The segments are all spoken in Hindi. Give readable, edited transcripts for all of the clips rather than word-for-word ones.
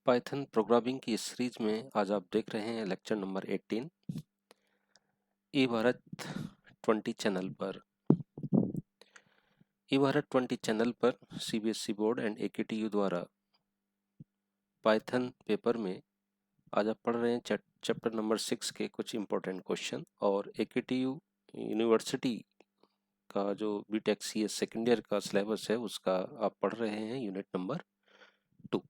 पाइथन प्रोग्रामिंग की इस सीरीज में आज आप देख रहे हैं लेक्चर नंबर 18 ई भारत 20 चैनल पर। ई भारत 20 चैनल पर सीबीएसई बोर्ड एंड एकेटीयू द्वारा पाइथन पेपर में आज आप पढ़ रहे हैं चैप्टर नंबर 6 के कुछ इंपॉर्टेंट क्वेश्चन, और एकेटीयू यूनिवर्सिटी का जो बीटेक सीएस सेकेंड ईयर का सिलेबस है उसका आप पढ़ रहे हैं यूनिट नंबर 2।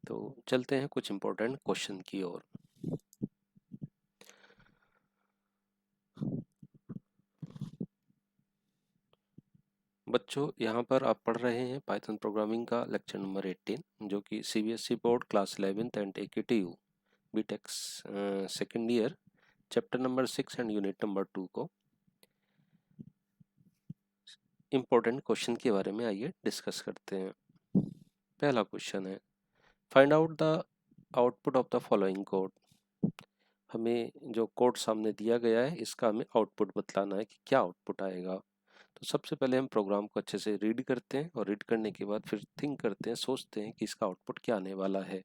तो चलते हैं कुछ इंपॉर्टेंट क्वेश्चन की ओर। बच्चों, यहाँ पर आप पढ़ रहे हैं पाइथन प्रोग्रामिंग का लेक्चर नंबर 18, जो कि CBSE board class 11th and AKTU BTech second year chapter number 6 and unit number 2 को इम्पोर्टेंट क्वेश्चन के बारे में आइए डिस्कस करते हैं। पहला क्वेश्चन है, find out the output of the following code. हमें जो कोड सामने दिया गया है इसका हमें आउटपुट बतलाना है कि क्या आउटपुट आएगा। तो सबसे पहले हम प्रोग्राम को अच्छे से रीड करते हैं, और रीड करने के बाद फिर थिंक करते हैं, सोचते हैं कि इसका आउटपुट क्या आने वाला है।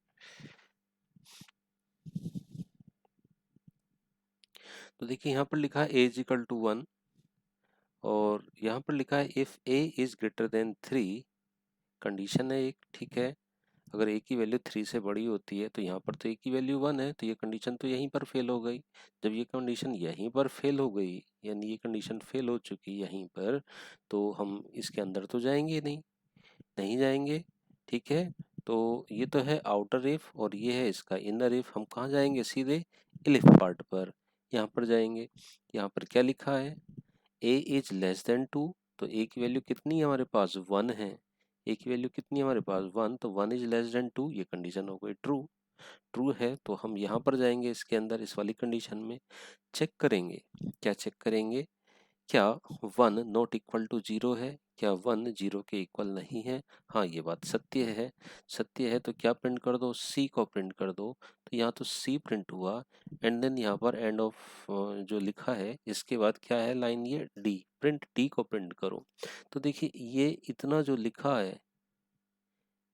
तो देखिए यहाँ पर लिखा है a इज इक्वल टू 1, और यहाँ पर लिखा है if a is greater then 3। Condition है एक, ठीक है। अगर a की वैल्यू 3 से बड़ी होती है तो यहाँ पर तो a की वैल्यू 1 है, तो ये कंडीशन तो यहीं पर फेल हो गई। जब ये कंडीशन यहीं पर फेल हो गई, यानी ये कंडीशन फेल हो चुकी यहीं पर, तो हम इसके अंदर तो जाएंगे नहीं, नहीं जाएंगे, ठीक है। तो ये तो है आउटर इफ और ये है इसका इनर इफ। हम कहाँ जाएंगे? सीधे इफ पार्ट पर, यहाँ पर जाएंगे। यहाँ पर क्या लिखा है? a इज लेस देन 2, तो a की वैल्यू कितनी है हमारे पास? 1 है। a की वैल्यू कितनी है हमारे पास? 1, तो 1 इज लेस देन 2, ये कंडीशन हो गई ट्रू। ट्रू है तो हम यहाँ पर जाएंगे, इसके अंदर इस वाली कंडीशन में चेक करेंगे। क्या चेक करेंगे? क्या 1 नॉट इक्वल टू 0 है? क्या 1 0 के इक्वल नहीं है? हाँ, ये बात सत्य है। सत्य है तो क्या प्रिंट कर दो? सी को प्रिंट कर दो। तो यहाँ तो सी प्रिंट हुआ, एंड देन यहाँ पर एंड ऑफ जो लिखा है इसके बाद क्या है लाइन? ये डी, प्रिंट डी को प्रिंट करो। तो देखिए ये इतना जो लिखा है,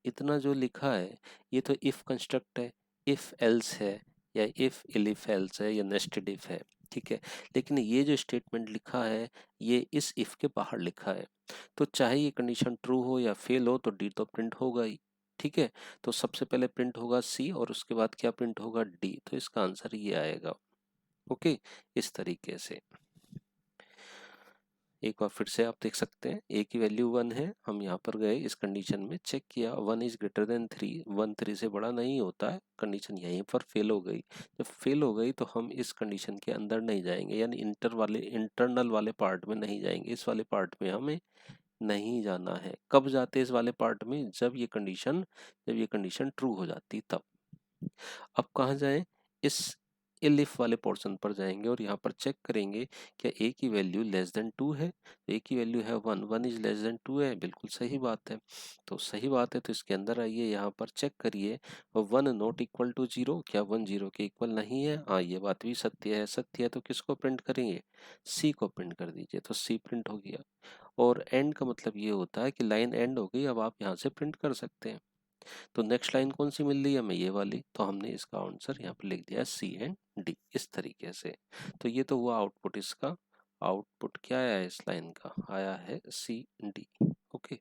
इतना जो लिखा है ये तो इफ कंस्ट्रक्ट है, इफ एल्स है, या इफ इफ एल्स है, या नेस्टेड इफ है, ठीक है। लेकिन ये जो स्टेटमेंट लिखा है ये इस इफ के बाहर लिखा है, तो चाहे ये कंडीशन ट्रू हो या फेल हो तो डी तो प्रिंट होगा ही, ठीक है। तो सबसे पहले प्रिंट होगा सी, और उसके बाद क्या प्रिंट होगा? डी। तो इसका आंसर ये आएगा। ओके, इस तरीके से एक बार फिर से आप देख सकते हैं a की वैल्यू 1 है, हम यहाँ पर गए इस कंडीशन में चेक किया 1 इज ग्रेटर देन 3, 1 3 से बड़ा नहीं होता है, कंडीशन यहीं पर फेल हो गई। जब फेल हो गई तो हम इस कंडीशन के अंदर नहीं जाएंगे, यानी इंटरनल वाले पार्ट में नहीं जाएंगे, इस वाले पार्ट में हमें नहीं जाना है। कब जाते इस वाले पार्ट में? जब ये कंडीशन ट्रू हो जाती तब। अब कहाँ जाएं? इस इफ वाले पोर्शन पर जाएंगे और यहाँ पर चेक करेंगे क्या a की वैल्यू लेस देन 2 है। a की वैल्यू है 1, 1 इज लेस देन 2 है, बिल्कुल सही बात है। तो सही बात है तो इसके अंदर आइए, यहाँ पर चेक करिए 1 नॉट इक्वल टू 0, क्या 1 0 के इक्वल नहीं है? हाँ, ये बात भी सत्य है। सत्य है तो किसको प्रिंट करेंगे? c को प्रिंट कर दीजिए, तो c प्रिंट हो गया। और एंड का मतलब ये होता है कि लाइन एंड हो गई, अब आप यहाँ से प्रिंट कर सकते हैं। तो नेक्स्ट लाइन कौन सी मिल रही है हमें? ये वाली। तो हमने इसका आंसर यहाँ पर लिख दिया सी एंड डी, इस तरीके से। तो ये तो हुआ आउटपुट। इसका आउटपुट क्या आया है? इस लाइन का आया है सी डी। ओके,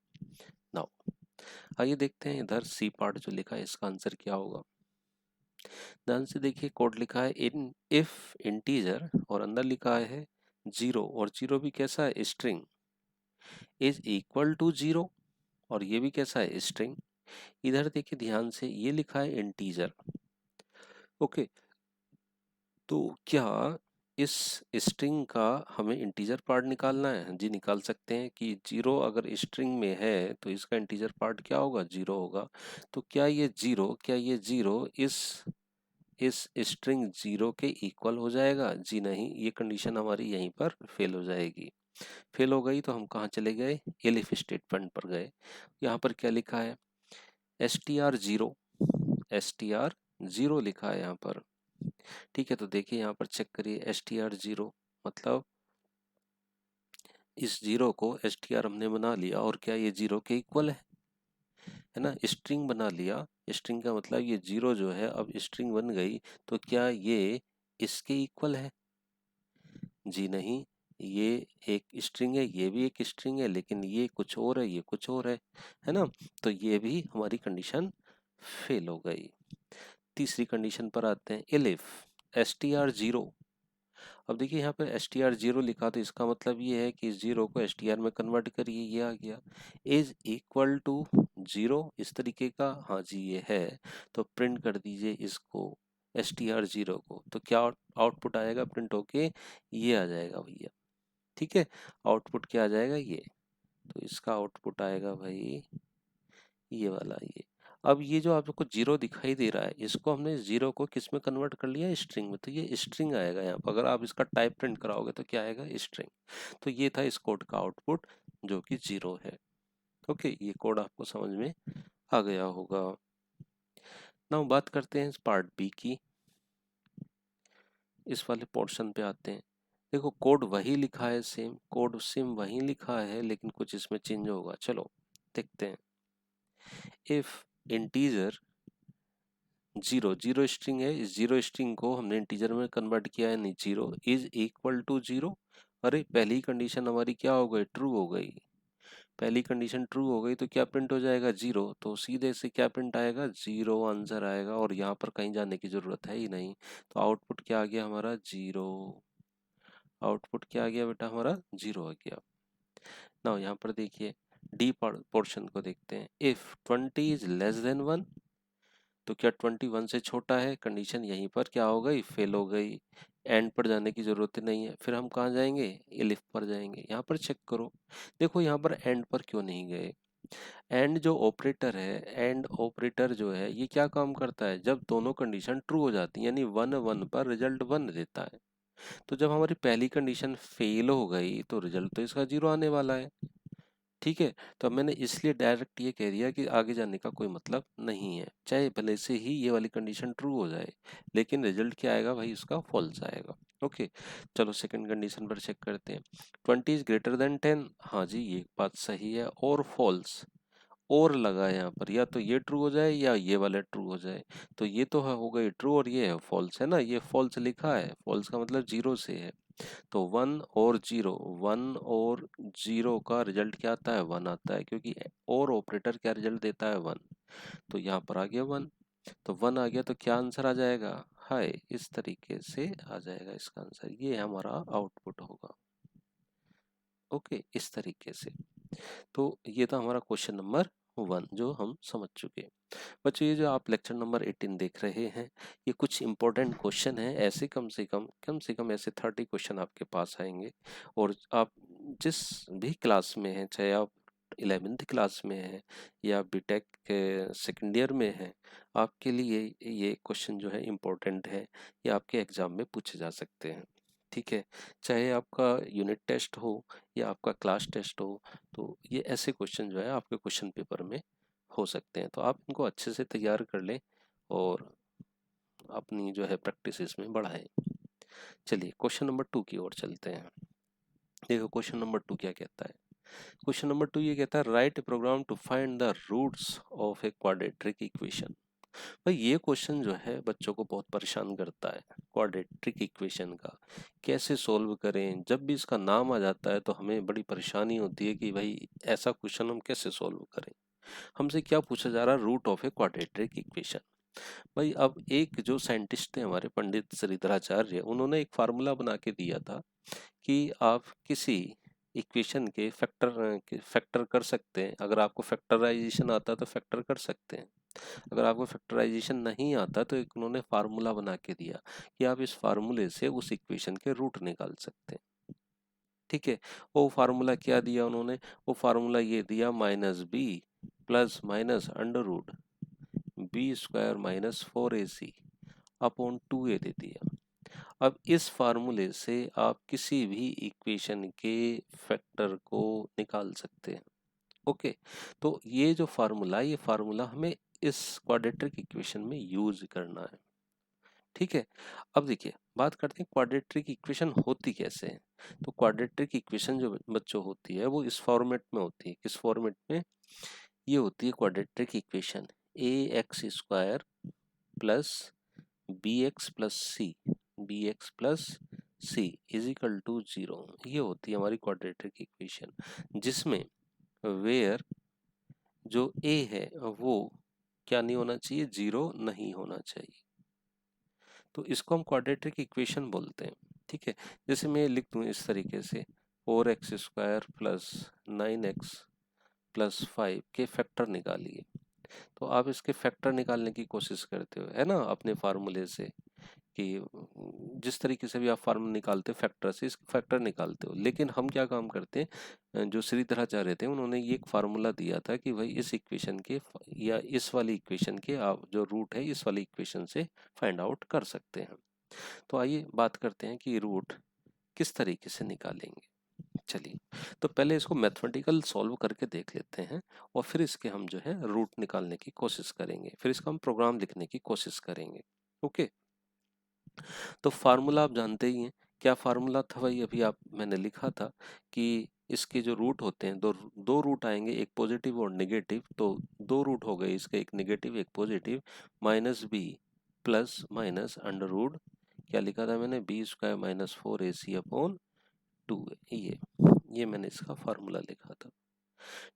नाउ आइए देखते हैं इधर सी पार्ट जो लिखा है इसका आंसर क्या होगा। ध्यान से देखिए, कोड लिखा है इन इफ इंटीजर, और अंदर लिखा है 0, और 0 भी कैसा है? स्ट्रिंग। इज इक्वल टू 0, और ये भी कैसा है? स्ट्रिंग। इधर देखिए ध्यान से, ये लिखा है इंटीजर। ओके, तो क्या इस स्ट्रिंग का हमें इंटीजर पार्ट निकालना है? जी निकाल सकते हैं कि 0 अगर स्ट्रिंग में है तो इसका इंटीजर पार्ट क्या होगा? 0 होगा। तो क्या ये 0 इस स्ट्रिंग 0 के इक्वल हो जाएगा? जी नहीं, ये कंडीशन हमारी यहीं पर फेल हो जाएगी। फेल हो गई तो हम कहाँ चले गए? एलिफ स्टेटमेंट पर गए। यहाँ पर क्या लिखा है? str0, str0 लिखा है यहाँ पर, ठीक है। तो देखिए यहाँ पर चेक करिए str0 मतलब इस 0 को str हमने बना लिया, और क्या ये 0 के इक्वल है? है ना, स्ट्रिंग बना लिया। स्ट्रिंग का मतलब ये 0 जो है अब स्ट्रिंग बन गई, तो क्या ये इसके इक्वल है? जी नहीं, ये एक स्ट्रिंग है, ये भी एक स्ट्रिंग है, लेकिन ये कुछ और है, ये कुछ और है ना। तो ये भी हमारी कंडीशन फेल हो गई। तीसरी कंडीशन पर आते हैं, इफ str0। अब देखिए यहाँ पे str0 लिखा, तो इसका मतलब ये है कि 0 को str में कन्वर्ट करिए, ये आ गया। इज इक्वल टू 0 इस तरीके का, हाँ जी ये है। तो प्रिंट कर दीजिए इसको, str0 को, तो क्या आउटपुट आएगा प्रिंट होके? ये आ जाएगा भैया। ठीक है, आउटपुट क्या आ जाएगा? ये। तो इसका आउटपुट आएगा भाई ये वाला, ये। अब ये जो आपको 0 दिखाई दे रहा है, इसको हमने 0 को किस में कन्वर्ट कर लिया? स्ट्रिंग में। तो ये स्ट्रिंग आएगा यहाँ पर। अगर आप इसका टाइप प्रिंट कराओगे तो क्या आएगा? स्ट्रिंग। तो ये था इस कोड का आउटपुट जो कि 0 है। ओके, ये कोड आपको समझ में आ गया होगा। नाउ बात करते हैं पार्ट बी की। इस वाले पोर्शन पे आते हैं। देखो कोड वही लिखा है, सेम कोड सेम वही लिखा है, लेकिन कुछ इसमें चेंज होगा। चलो देखते हैं। इफ इंटीजर 0, 0 स्ट्रिंग है, इस 0 स्ट्रिंग को हमने इंटीजर में कन्वर्ट किया है, नहीं 0 इज इक्वल टू 0। अरे पहली कंडीशन हमारी क्या हो गई? ट्रू हो गई। पहली कंडीशन ट्रू हो गई तो क्या प्रिंट हो जाएगा? 0। तो सीधे से क्या प्रिंट आएगा? 0 आंसर आएगा, और यहाँ पर कहीं जाने की जरूरत है ही नहीं। तो आउटपुट क्या आ गया हमारा? 0। आउटपुट क्या आ गया बेटा हमारा? 0 आ गया। ना यहाँ पर देखिए डी पोर्शन को देखते हैं। इफ 20 इज लेस देन 1, तो क्या 21 से छोटा है? कंडीशन यहीं पर क्या हो गई? फेल हो गई। एंड पर जाने की जरूरत नहीं है, फिर हम कहाँ जाएंगे? इफ पर जाएंगे। यहाँ पर चेक करो, देखो यहाँ पर एंड पर क्यों नहीं गए? एंड जो ऑपरेटर है, एंड ऑपरेटर जो है, ये क्या काम करता है? जब दोनों कंडीशन ट्रू हो जाती है, यानी 1 1 पर रिजल्ट 1 देता है। तो जब हमारी पहली कंडीशन फेल हो गई तो रिजल्ट तो इसका 0 आने वाला है। ठीक है, तो अब मैंने इसलिए डायरेक्ट ये कह दिया कि आगे जाने का कोई मतलब नहीं है, चाहे भले से ही ये वाली कंडीशन ट्रू हो जाए, लेकिन रिजल्ट क्या आएगा भाई? उसका फॉल्स आएगा। ओके, चलो सेकंड कंडीशन पर चेक करते हैं। 20 इज ग्रेटर देन 10, हाँ जी ये बात सही है, और फॉल्स। और लगा है यहाँ पर, या तो ये ट्रू हो जाए या ये वाला ट्रू हो जाए। तो ये तो हो गई ट्रू, और ये है फॉल्स, है ना। ये फॉल्स लिखा है, फॉल्स का मतलब 0 से है। तो 1 और 0, 1 और 0 का रिजल्ट क्या आता है? 1 आता है, क्योंकि और ऑपरेटर क्या रिजल्ट देता है? 1। तो यहाँ पर आ गया 1। तो 1 आ गया, तो क्या आंसर आ जाएगा? हाय, इस तरीके से आ जाएगा इसका आंसर। ये हमारा आउटपुट होगा। ओके, इस तरीके से। तो ये था हमारा क्वेश्चन नंबर 1 जो हम समझ चुके हैं। बच्चों ये जो आप लेक्चर नंबर 18 देख रहे हैं, ये कुछ इंपॉर्टेंट क्वेश्चन है। ऐसे कम से कम ऐसे 30 क्वेश्चन आपके पास आएंगे। और आप जिस भी क्लास में हैं, चाहे आप 11th क्लास में हैं या बीटेक के सेकेंड ईयर में हैं, आपके लिए ये क्वेश्चन जो है इम्पोर्टेंट है। ये आपके एग्जाम में पूछे जा सकते हैं। ठीक है, चाहे आपका यूनिट टेस्ट हो या आपका क्लास टेस्ट हो, तो ये ऐसे क्वेश्चन जो है आपके क्वेश्चन पेपर में हो सकते हैं। तो आप इनको अच्छे से तैयार कर लें और अपनी जो है प्रैक्टिस इसमें बढ़ाएं। चलिए क्वेश्चन नंबर 2 की ओर चलते हैं। देखो क्वेश्चन नंबर 2 क्या कहता है। क्वेश्चन नंबर 2 ये कहता है, write a program to find the roots of a quadratic equation. भाई ये क्वेश्चन जो है बच्चों को बहुत परेशान करता है। क्वाड्रेटिक इक्वेशन का कैसे सॉल्व करें? जब भी इसका नाम आ जाता है तो हमें बड़ी परेशानी होती है कि भाई ऐसा क्वेश्चन हम कैसे सॉल्व करें। हमसे क्या पूछा जा रहा है? Root of a quadratic equation. भाई अब एक जो साइंटिस्ट थे हमारे पंडित श्रीधराचार्य, उन्होंने एक फार्मूला बना के दिया था कि आप किसी इक्वेशन के फैक्टर कर सकते हैं। अगर आपको फैक्टराइजेशन आता है तो फैक्टर कर सकते हैं। अगर आपको फैक्टराइजेशन नहीं आता तो एक उन्होंने फार्मूला बना के दिया कि आप इस फार्मूले से उस इक्वेशन के रूट निकाल सकते हैं। ठीक है, वो फार्मूला क्या दिया उन्होंने? वो फार्मूला ये दिया, -b plus minus under root b² minus 4ac upon 2a दे दिया। अब इस फार्मूले से आप किसी भी इक्वेशन के फैक्टर को निकाल सकते हैं। ओके, तो ये जो फार्मूला हमें इस क्वाड्रेटिक इक्वेशन में यूज करना है। ठीक है, अब देखिए बात करते हैं क्वाड्रेटिक इक्वेशन होती कैसे है। तो क्वाड्रेटिक इक्वेशन जो बच्चों होती है वो इस फॉर्मेट में होती है। किस फॉर्मेट में? ये होती है quadratic equation, A x square plus B x plus C is equal to 0। ये होती है हमारी क्वाड्रेटिक इक्वेशन, जिसमें वेयर जो ए है वो क्या नहीं होना चाहिए, 0 नहीं होना चाहिए। तो इसको हम क्वाड्रेटिक इक्वेशन बोलते हैं। ठीक है, जैसे मैं लिख दूं इस तरीके से, 4x² प्लस 9x प्लस 5 के फैक्टर निकालिए। तो आप इसके फैक्टर निकालने की कोशिश करते हो, है ना, अपने फार्मूले से, कि जिस तरीके से भी आप फार्मूला निकालते हो फैक्टर से, इसके फैक्टर निकालते हो। लेकिन हम क्या काम करते हैं, जो श्रीधराचार्य थे उन्होंने ये एक फार्मूला दिया था कि भाई इस इक्वेशन के या इस वाली इक्वेशन के आप जो रूट है इस वाली इक्वेशन से फाइंड आउट कर सकते हैं। तो आइए बात करते हैं कि रूट किस तरीके से निकालेंगे। चलिए, तो पहले इसको मैथमेटिकल सॉल्व करके देख लेते हैं और फिर इसके हम जो है रूट निकालने की कोशिश करेंगे, फिर इसका हम प्रोग्राम लिखने की कोशिश करेंगे। ओके, तो फार्मूला आप जानते ही हैं। क्या फार्मूला था भाई, अभी आप मैंने लिखा था कि इसके जो रूट होते हैं, दो दो रूट आएंगे, एक पॉजिटिव और नेगेटिव। तो दो रूट हो गए इसके, एक नेगेटिव एक positive, minus B plus minus under root, क्या लिखा था मैंने, b² माइनस 4ac अपॉन 2। ये मैंने इसका फार्मूला लिखा था।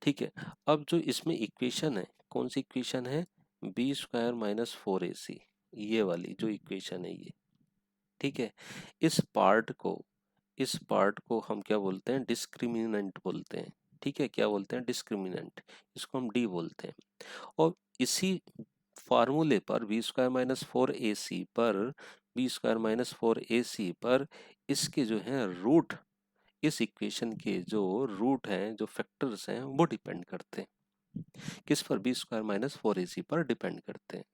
ठीक है, अब जो इसमें इक्वेशन है, कौन सी इक्वेशन है, b² माइनस 4ac, ये वाली जो इक्वेशन है ये। ठीक है, इस पार्ट को हम क्या बोलते हैं, डिस्क्रिमिनेंट बोलते हैं। ठीक है, क्या बोलते हैं, डिस्क्रिमिनेंट, इसको हम डी बोलते हैं। और इसी फार्मूले पर b² माइनस 4ac पर इसके जो है रूट, इस इक्वेशन के जो रूट हैं, जो फैक्टर्स हैं, वो डिपेंड करते हैं किस पर, b² माइनस 4ac पर डिपेंड करते हैं।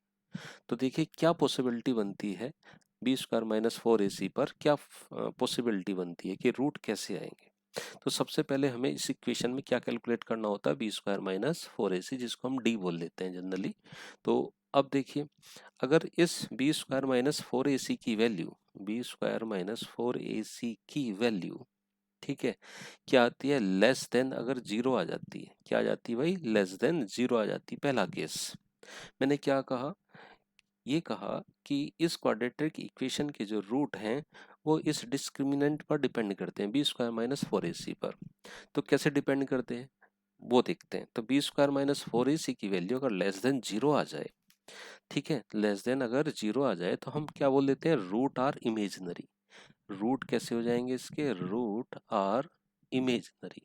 तो देखिए क्या पॉसिबिलिटी बनती है, b² माइनस 4ac पर क्या पॉसिबिलिटी बनती है कि रूट कैसे आएंगे। तो सबसे पहले हमें इस इक्वेशन में क्या कैलकुलेट करना होता है, b² माइनस 4ac, जिसको हम d बोल लेते हैं जनरली। तो अब देखिए, अगर इस b² माइनस 4ac की वैल्यू, b² माइनस 4ac की वैल्यू, ठीक है, क्या आती है, लेस देन, अगर 0 आ जाती है, क्या आ जाती है भाई, लेस देन 0 आ जाती है। पहला केस मैंने क्या कहा, ये कहा कि इस क्वाड्रेटिक इक्वेशन के जो रूट हैं वो इस डिस्क्रिमिनेंट पर डिपेंड करते हैं, b² माइनस 4ac पर। तो कैसे डिपेंड करते हैं वो देखते हैं। तो b² माइनस 4ac की वैल्यू अगर लेस देन 0 आ जाए, ठीक है, लेस देन अगर 0 आ जाए, तो हम क्या बोल देते हैं, रूट आर इमेजिनरी। रूट कैसे हो जाएंगे इसके, रूट आर इमेजिनरी।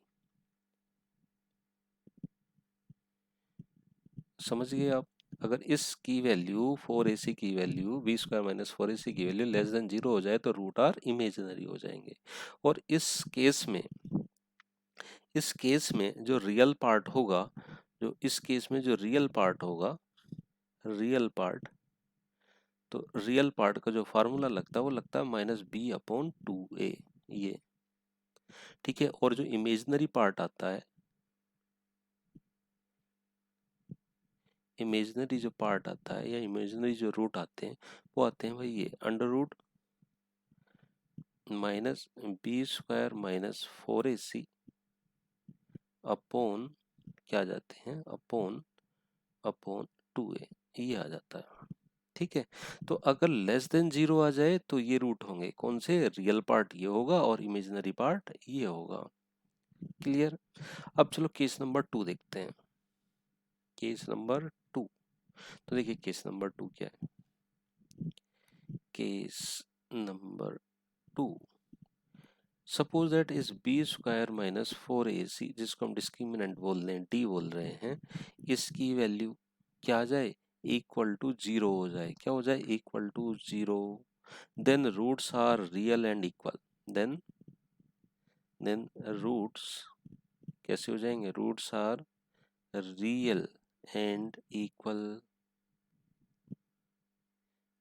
समझ गए आप, अगर इसकी वैल्यू 4ac की वैल्यू, b² माइनस 4ac की वैल्यू लेस देन 0 हो जाए, तो रूट आर इमेजिनरी हो जाएंगे। और इस केस में जो रियल पार्ट होगा, जो इस केस में जो रियल पार्ट होगा, रियल पार्ट, तो रियल पार्ट का जो फार्मूला लगता है वो लगता है -b/2a, ये। ठीक है, और जो इमेजिनरी पार्ट आता है, इमेजिनरी जो पार्ट आता है या इमेजिनरी जो रूट आते हैं, वो आते हैं भाई ये under root minus b² minus 4ac upon, क्या आ जाते हैं, अपॉन अपॉन 2a, ये आ जाता है। ठीक है, तो अगर लेस देन 0 आ जाए तो ये रूट होंगे कौन से, रियल पार्ट ये होगा और इमेजिनरी पार्ट ये होगा। क्लियर। अब चलो केस नंबर 2 देखते हैं, केस नंबर 2। तो देखिए केस नंबर 2 क्या है, केस नंबर 2, सपोज दैट इस b² माइनस 4ac, जिसको हम डिस्क्रिमिनेंट बोल रहे हैं, डी बोल रहे हैं, इसकी वैल्यू क्या आ जाए, इक्वल टू 0 हो जाए। क्या हो जाए, equal to 0। Then roots are real and equal, then roots कैसे हो जाएंगे, roots are real and equal,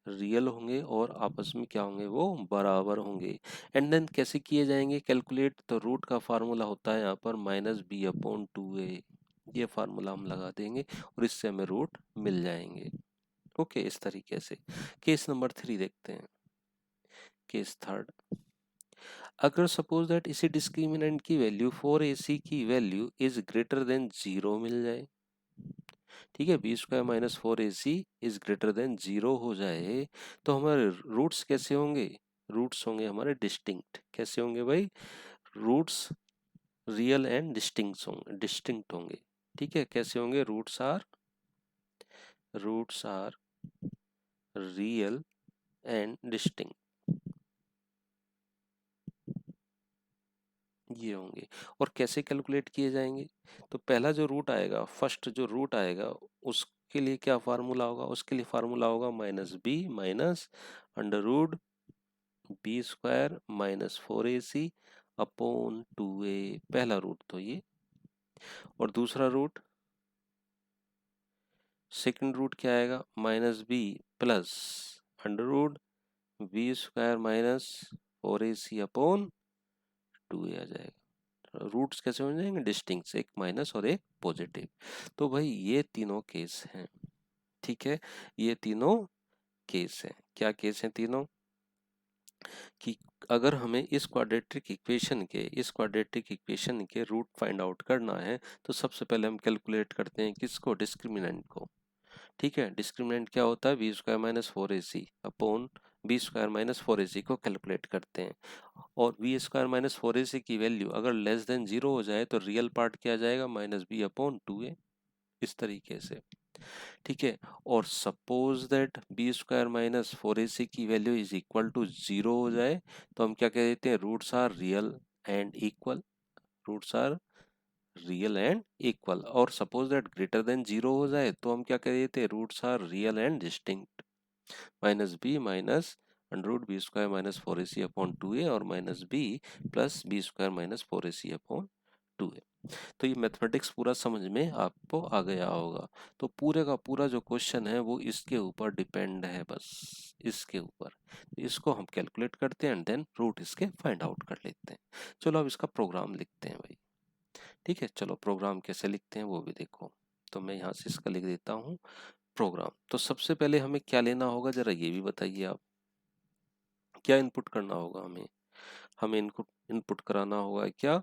real होंगे और आपस में क्या होंगे, वो बराबर होंगे। एंड देन कैसे किए जाएंगे कैलकुलेट, तो रूट का फार्मूला होता है यहाँ पर -b/2a, ये फार्मूला हम लगा देंगे और इससे हमें रूट मिल जाएंगे। ओके, इस तरीके से। केस नंबर 3 देखते हैं, केस थर्ड, अगर सपोज दैट इसी डिस्क्रिमिनेंट की वैल्यू 4ac की वैल्यू इज ग्रेटर देन 0 मिल जाए, ठीक है, B square minus 4ac is greater than 0 हो जाए तो हमारे रूट्स कैसे होंगे? रूट्स होंगे हमारे डिस्टिंक्ट। कैसे होंगे भाई? रूट्स रियल एंड डिस्टिंक्ट होंगे। ठीक है, कैसे होंगे? Roots are real and distinct, ये होंगे। और कैसे कैलकुलेट किए जाएंगे? तो पहला जो रूट आएगा, फर्स्ट जो रूट आएगा, उसके लिए क्या फार्मूला होगा? उसके लिए फार्मूला होगा minus B minus under root B square minus 4ac upon 2a। पहला रूट तो ये। और दूसरा रूट, सेकंड रूट क्या आएगा? Minus B plus under root B square minus 4ac upon 2a आ जाएगा। रूट्स कैसे हो जाएंगे? डिस्टिंक्ट, एक माइनस और एक पॉजिटिव। तो भाई ये तीनों केस हैं। ठीक है, ये तीनों केस हैं। क्या केस हैं तीनों? कि अगर हमें इस क्वाड्रेटिक इक्वेशन के रूट फाइंड आउट करना है तो सबसे पहले हम कैलकुलेट करते हैं किसको? डिस्क्रिमिनेंट को। ठीक है, डिस्क्रिमिनेंट क्या होता है? B square minus 4ac upon B square minus 4ac को कैलकुलेट करते हैं। और बी स्क्वायर माइनस 4ac की वैल्यू अगर लेस देन 0 हो जाए तो रियल पार्ट क्या आ जाएगा? माइनस बी अपॉन 2a, इस तरीके से। ठीक है, और suppose that B square minus 4ac की वैल्यू इज इक्वल टू 0 हो जाए तो हम क्या कह देते हैं? Roots are real and equal. Roots are real and equal. और सपोज दैट ग्रेटर देन 0 हो जाए तो हम क्या कह देते हैं? Roots are real and distinct. Minus B minus under root B square minus 4ac upon 2a और minus B plus B square minus 4ac upon 2a। तो ये मैथमेटिक्स पूरा समझ में आपको आ गया होगा। तो पूरे का पूरा जो क्वेश्चन है वो इसके ऊपर डिपेंड है, बस इसके ऊपर। इसको हम कैलकुलेट करते हैं एंड देन रूट इसके फाइंड आउट कर लेते हैं। चलो अब इसका प्रोग्राम लिखते हैं भाई। ठीक है, चलो प्रोग्राम कैसे लिखते हैं वो भी देखो। तो मैं यहाँ से इसका लिख देता हूँ प्रोग्राम। तो सबसे पहले हमें क्या लेना होगा जरा ये भी बताइए आप। क्या इनपुट करना होगा हमें? हमें इनपुट कराना होगा क्या?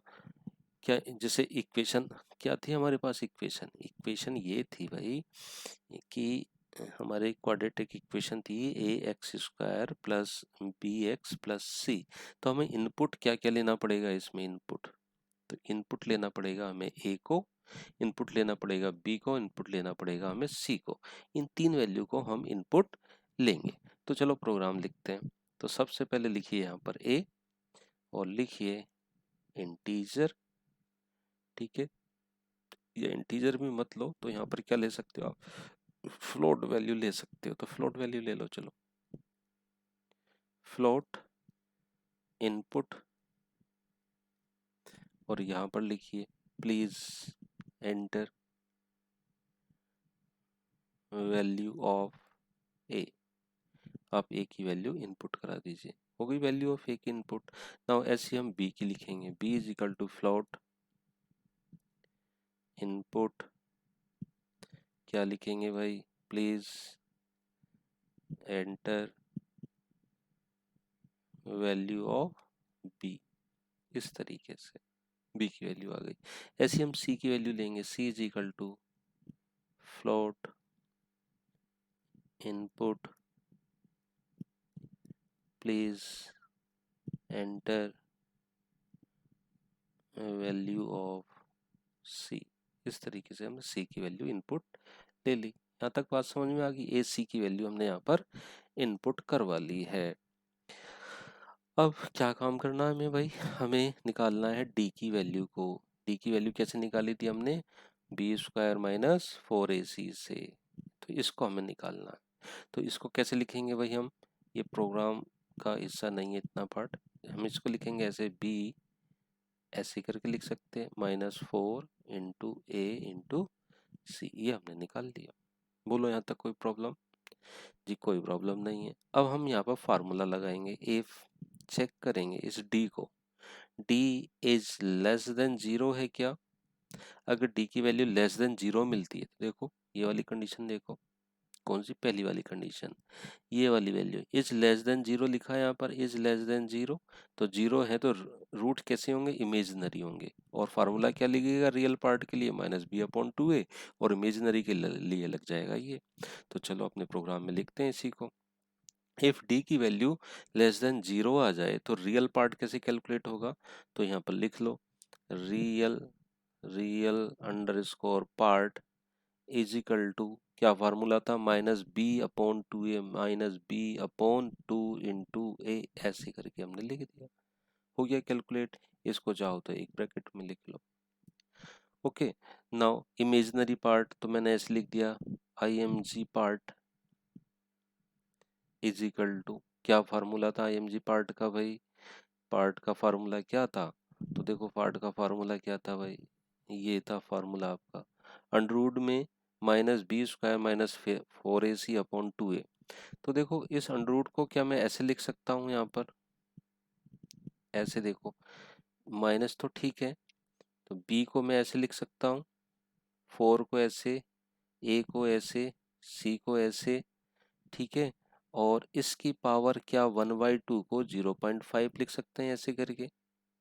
क्या जैसे इक्वेशन क्या थी हमारे पास? इक्वेशन ये थी भाई कि हमारे क्वाड्रेटिक इक्वेशन थी a x square plus B x plus c. तो हमें इनपुट क्या क्या लेना पड़ेगा इसमें? इनपुट तो इनपुट लेना पड़ेगा हमें ए को, इनपुट लेना पड़ेगा बी को, इनपुट लेना पड़ेगा हमें सी को। इन तीन वैल्यू को हम इनपुट लेंगे। तो चलो प्रोग्राम लिखते हैं। तो सबसे पहले लिखिए यहाँ पर ए और लिखिए इंटीजर। ठीक है, या इंटीजर भी मत लो तो यहाँ पर क्या ले सकते हो आप? फ्लोट वैल्यू ले सकते हो। तो फ्लोट वैल्यू ले लो। चलो फ्लोट इनपुट और यहाँ पर लिखिए प्लीज एंटर वैल्यू ऑफ ए। आप ए की वैल्यू इनपुट करा दीजिए। हो गई वैल्यू ऑफ ए की इनपुट। नाउ ऐसे हम बी की लिखेंगे। B is equal to float input, क्या लिखेंगे भाई? Please enter value of B, इस तरीके से बी की वैल्यू आ गई। ऐसे हम सी की वैल्यू लेंगे। C is equal to float input please enter value of C. इस तरीके से हमने सी की वैल्यू इनपुट ले ली। यहाँ तक बात समझ में आ गई? ए सी की वैल्यू हमने यहाँ पर इनपुट करवा ली है। अब क्या काम करना है हमें भाई? हमें निकालना है डी की वैल्यू को। डी की वैल्यू कैसे निकाली थी हमने? बी स्क्वायर माइनस 4ac से। तो इसको हमें निकालना है। तो इसको कैसे लिखेंगे भाई हम? ये प्रोग्राम का हिस्सा नहीं है इतना पार्ट। हम इसको लिखेंगे ऐसे, बी ऐसे करके लिख सकते हैं माइनस 4 इंटू ए इंटू सी। ये हमने निकाल दिया। बोलो यहाँ तक कोई प्रॉब्लम? जी कोई प्रॉब्लम नहीं है। अब हम यहाँ पर फार्मूला लगाएंगे। इफ चेक करेंगे इस डी को, डी इज लेस देन 0 है क्या? अगर डी की वैल्यू लेस देन 0 मिलती है तो देखो ये वाली कंडीशन देखो, कौन सी? पहली वाली कंडीशन, ये वाली value is less than zero लिखा है यहाँ पर, इज लेस देन जीरो, तो जीरो है तो रूट कैसे होंगे? इमेजिनरी होंगे। और फार्मूला क्या लिखिएगा रियल पार्ट के लिए? -b/2a, और इमेजिनरी के लिए लग जाएगा ये। तो चलो अपने प्रोग्राम में लिखते हैं इसी को। इफ डी की वैल्यू लेस देन जीरो आ जाए तो रियल पार्ट कैसे कैलकुलेट होगा? तो यहाँ पर लिख लो real underscore part is equal to, क्या फार्मूला था? -b/2a, -b/2 इंटू a, ऐसे करके हमने लिख दिया, हो गया कैलकुलेट। इसको चाहो तो एक ब्रैकेट में लिख लो। ओके, नाउ इमेजिनरी पार्ट तो मैंने ऐसे लिख दिया, img part is equal to, क्या फार्मूला था img पार्ट का भाई? पार्ट का फार्मूला क्या था? तो देखो पार्ट का फार्मूला क्या था भाई, ये था फार्मूला आपका, अंडर रूट में -b² -4ac/2a। तो देखो इस अंडर रूट को क्या मैं ऐसे लिख सकता हूँ यहाँ पर, ऐसे देखो, माइनस तो ठीक है, तो b को मैं ऐसे लिख सकता हूँ, 4 को ऐसे, a को ऐसे, c को ऐसे, ठीक है, और इसकी पावर क्या 1/2 को 0.5 लिख सकते हैं ऐसे करके,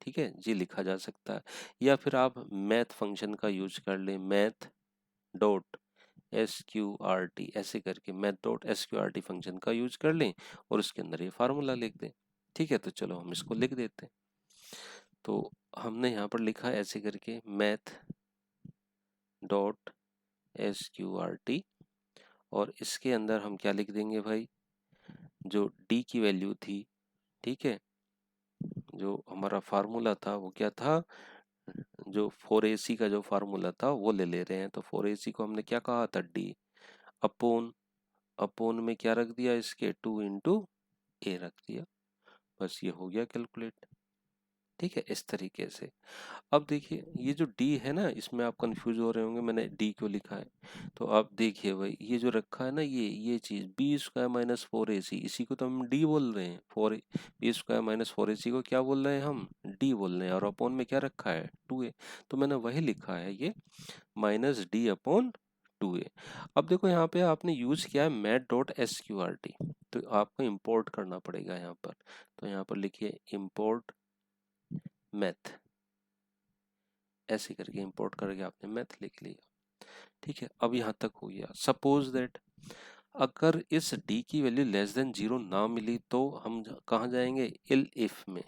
ठीक है जी, लिखा जा सकता है। या फिर आप मैथ फंक्शन का यूज कर लें, मैथ डॉट SQRT, ऐसे करके मैथ डॉट SQRT फंक्शन का यूज कर लें और उसके अंदर ये फार्मूला लिख दें। ठीक है, तो चलो हम इसको लिख देते हैं। तो हमने यहाँ पर लिखा है ऐसे करके मैथ डॉट SQRT, और इसके अंदर हम क्या लिख देंगे भाई, जो डी की वैल्यू थी, ठीक है, जो हमारा फार्मूला था वो क्या था, जो 4ac का जो फार्मूला था वो ले रहे हैं। तो 4ac को हमने क्या कहा था, डी, अपोन अपोन में क्या रख दिया, इसके 2 इंटू ए रख दिया, बस ये हो गया कैलकुलेट। ठीक है, इस तरीके से। अब देखिए ये जो d है ना, इसमें आप कंफ्यूज हो रहे होंगे मैंने d क्यों लिखा है। तो आप देखिए भाई, ये जो रखा है ना, ये चीज b² -4ac, इसी को तो हम d बोल रहे हैं। b² -4ac को क्या बोल रहे हैं हम, d बोल रहे हैं, और अपॉन में क्या रखा है 2a, तो मैंने वही लिखा है ये -d/2a। अब देखो यहाँ पे आपने यूज किया है math.sqrt, तो आपको इंपोर्ट करना पड़ेगा यहाँ पर। तो यहाँ पर लिखिए इंपोर्ट मैथ, ऐसे करके इंपोर्ट करके आपने मैथ लिख लिया। ठीक है, अब यहाँ तक हो गया। सपोज दैट अगर इस d की वैल्यू लेस देन जीरो ना मिली तो हम कहाँ जाएंगे, इल इफ में,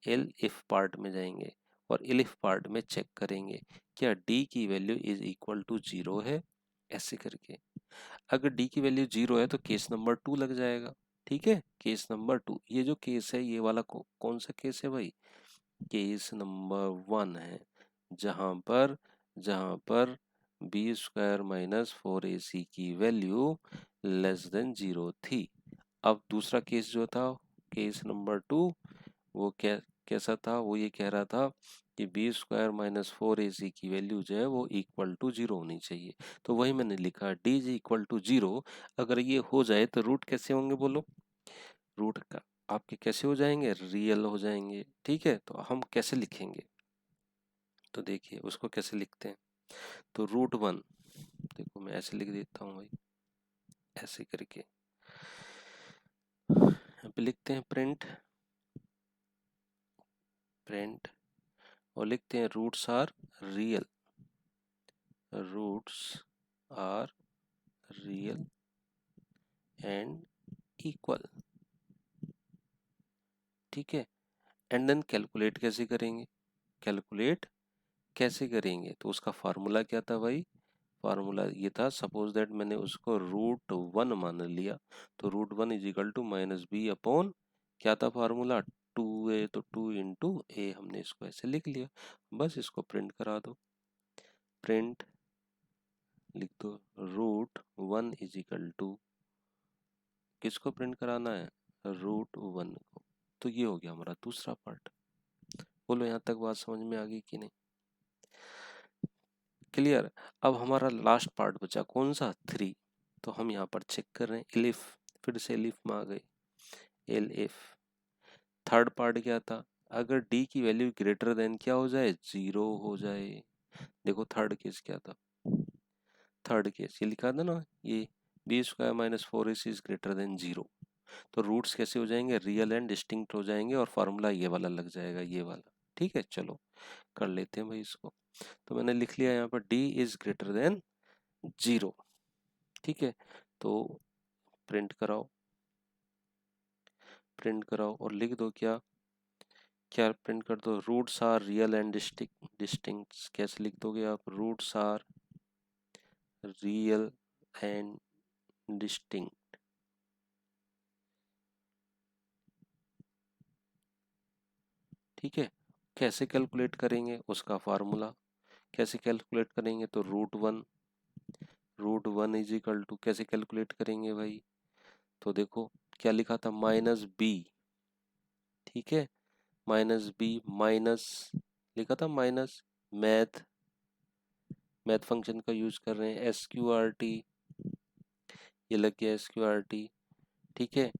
इल इफ पार्ट में जाएंगे, और इल इफ पार्ट में चेक करेंगे क्या d की value is equal to zero है, ऐसे करके। अगर d की वैल्यू जीरो है तो केस नंबर 2 लग जाएगा। ठीक है, केस नंबर 2, ये जो केस है ये वाला कौन सा केस है भाई, केस नंबर 1 है, जहां पर b² -4ac की वैल्यू लेस देन जीरो थी। अब दूसरा केस जो था, केस नंबर 2, वो कैसा था, वो ये कह रहा था कि b² -4ac की वैल्यू जो है वो इक्वल टू जीरो होनी चाहिए। तो वही मैंने लिखा, d is equal to zero. अगर ये हो जाए तो रूट कैसे होंगे बोलो, रूट का आपके कैसे हो जाएंगे, रियल हो जाएंगे। ठीक है, तो हम कैसे लिखेंगे, तो देखिए उसको कैसे लिखते हैं। तो √1, देखो मैं ऐसे लिख देता हूँ भाई, ऐसे करके यहाँ पे लिखते हैं प्रिंट और लिखते हैं roots are real, roots are real and equal. ठीक है, एंड देन कैलकुलेट कैसे करेंगे, कैलकुलेट कैसे करेंगे, तो उसका फार्मूला क्या था भाई, फार्मूला ये था, सपोज दैट मैंने उसको √1 मान लिया, तो √1 इज इक्वल टू -b/, क्या था फार्मूला 2a, तो 2 इंटू ए, हमने इसको ऐसे लिख लिया। बस इसको प्रिंट करा दो, प्रिंट लिख दो √1 इज इक्वल टू, किसको प्रिंट कराना है, √1 को। तो ये हो गया हमारा दूसरा पार्ट। बोलो यहाँ तक बात समझ में आ गई कि नहीं, क्लियर। अब हमारा लास्ट पार्ट बचा कौन सा, 3। तो हम यहाँ पर चेक कर रहे हैं इलिफ, फिर से इलिफ में आ गए, इफ थर्ड पार्ट क्या था, अगर d की वैल्यू ग्रेटर देन क्या हो जाए, जीरो हो जाए। देखो थर्ड केस क्या था, थर्ड केस ये लिखा था ना, ये B square minus 4ac is greater than 0। तो रूट्स कैसे हो जाएंगे, रियल एंड डिस्टिंक्ट हो जाएंगे और फार्मूला ये वाला लग जाएगा, ये वाला। ठीक है, चलो कर लेते हैं भाई इसको। तो मैंने लिख लिया यहाँ पर d इज ग्रेटर देन 0। ठीक है, तो प्रिंट कराओ, प्रिंट कराओ और लिख दो क्या क्या प्रिंट कर दो, roots are real and distinct. कैसे लिख दोगे आप, roots are real and distinct. ठीक है, कैसे कैलकुलेट करेंगे उसका फार्मूला, कैसे कैलकुलेट करेंगे, तो root one is equal to, कैसे कैलकुलेट करेंगे भाई, तो देखो क्या लिखा था, माइनस बी। ठीक है, माइनस बी माइनस लिखा था माइनस मैथ, मैथ फंक्शन का यूज कर रहे हैं, एस क्यू आर टी, ये लग गया एस क्यू आर टी। ठीक है,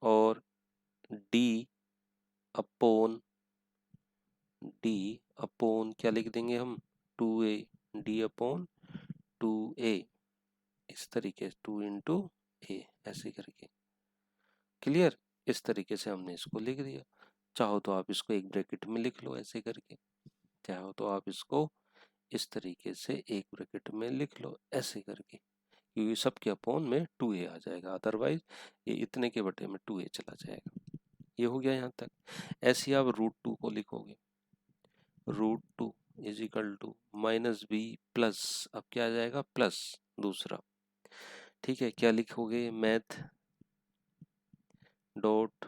और डी अपोन क्या लिख देंगे हम, 2a, डी अपोन 2a, इस तरीके से 2 इंटू ए ऐसे करके। क्लियर, इस तरीके से हमने इसको लिख दिया। चाहो तो आप इसको एक ब्रैकेट में लिख लो ऐसे करके, चाहो तो आप इसको इस तरीके से एक ब्रैकेट में लिख लो ऐसे करके, क्योंकि सबके अपॉन में 2a आ जाएगा, अदरवाइज ये इतने के बटे में 2a चला जाएगा। ये हो गया यहाँ तक। ऐसे ही आप रूट 2 को लिखोगे, root 2 is equal to minus B plus, अब क्या आ जाएगा, प्लस दूसरा। ठीक है, क्या लिखोगे, math dot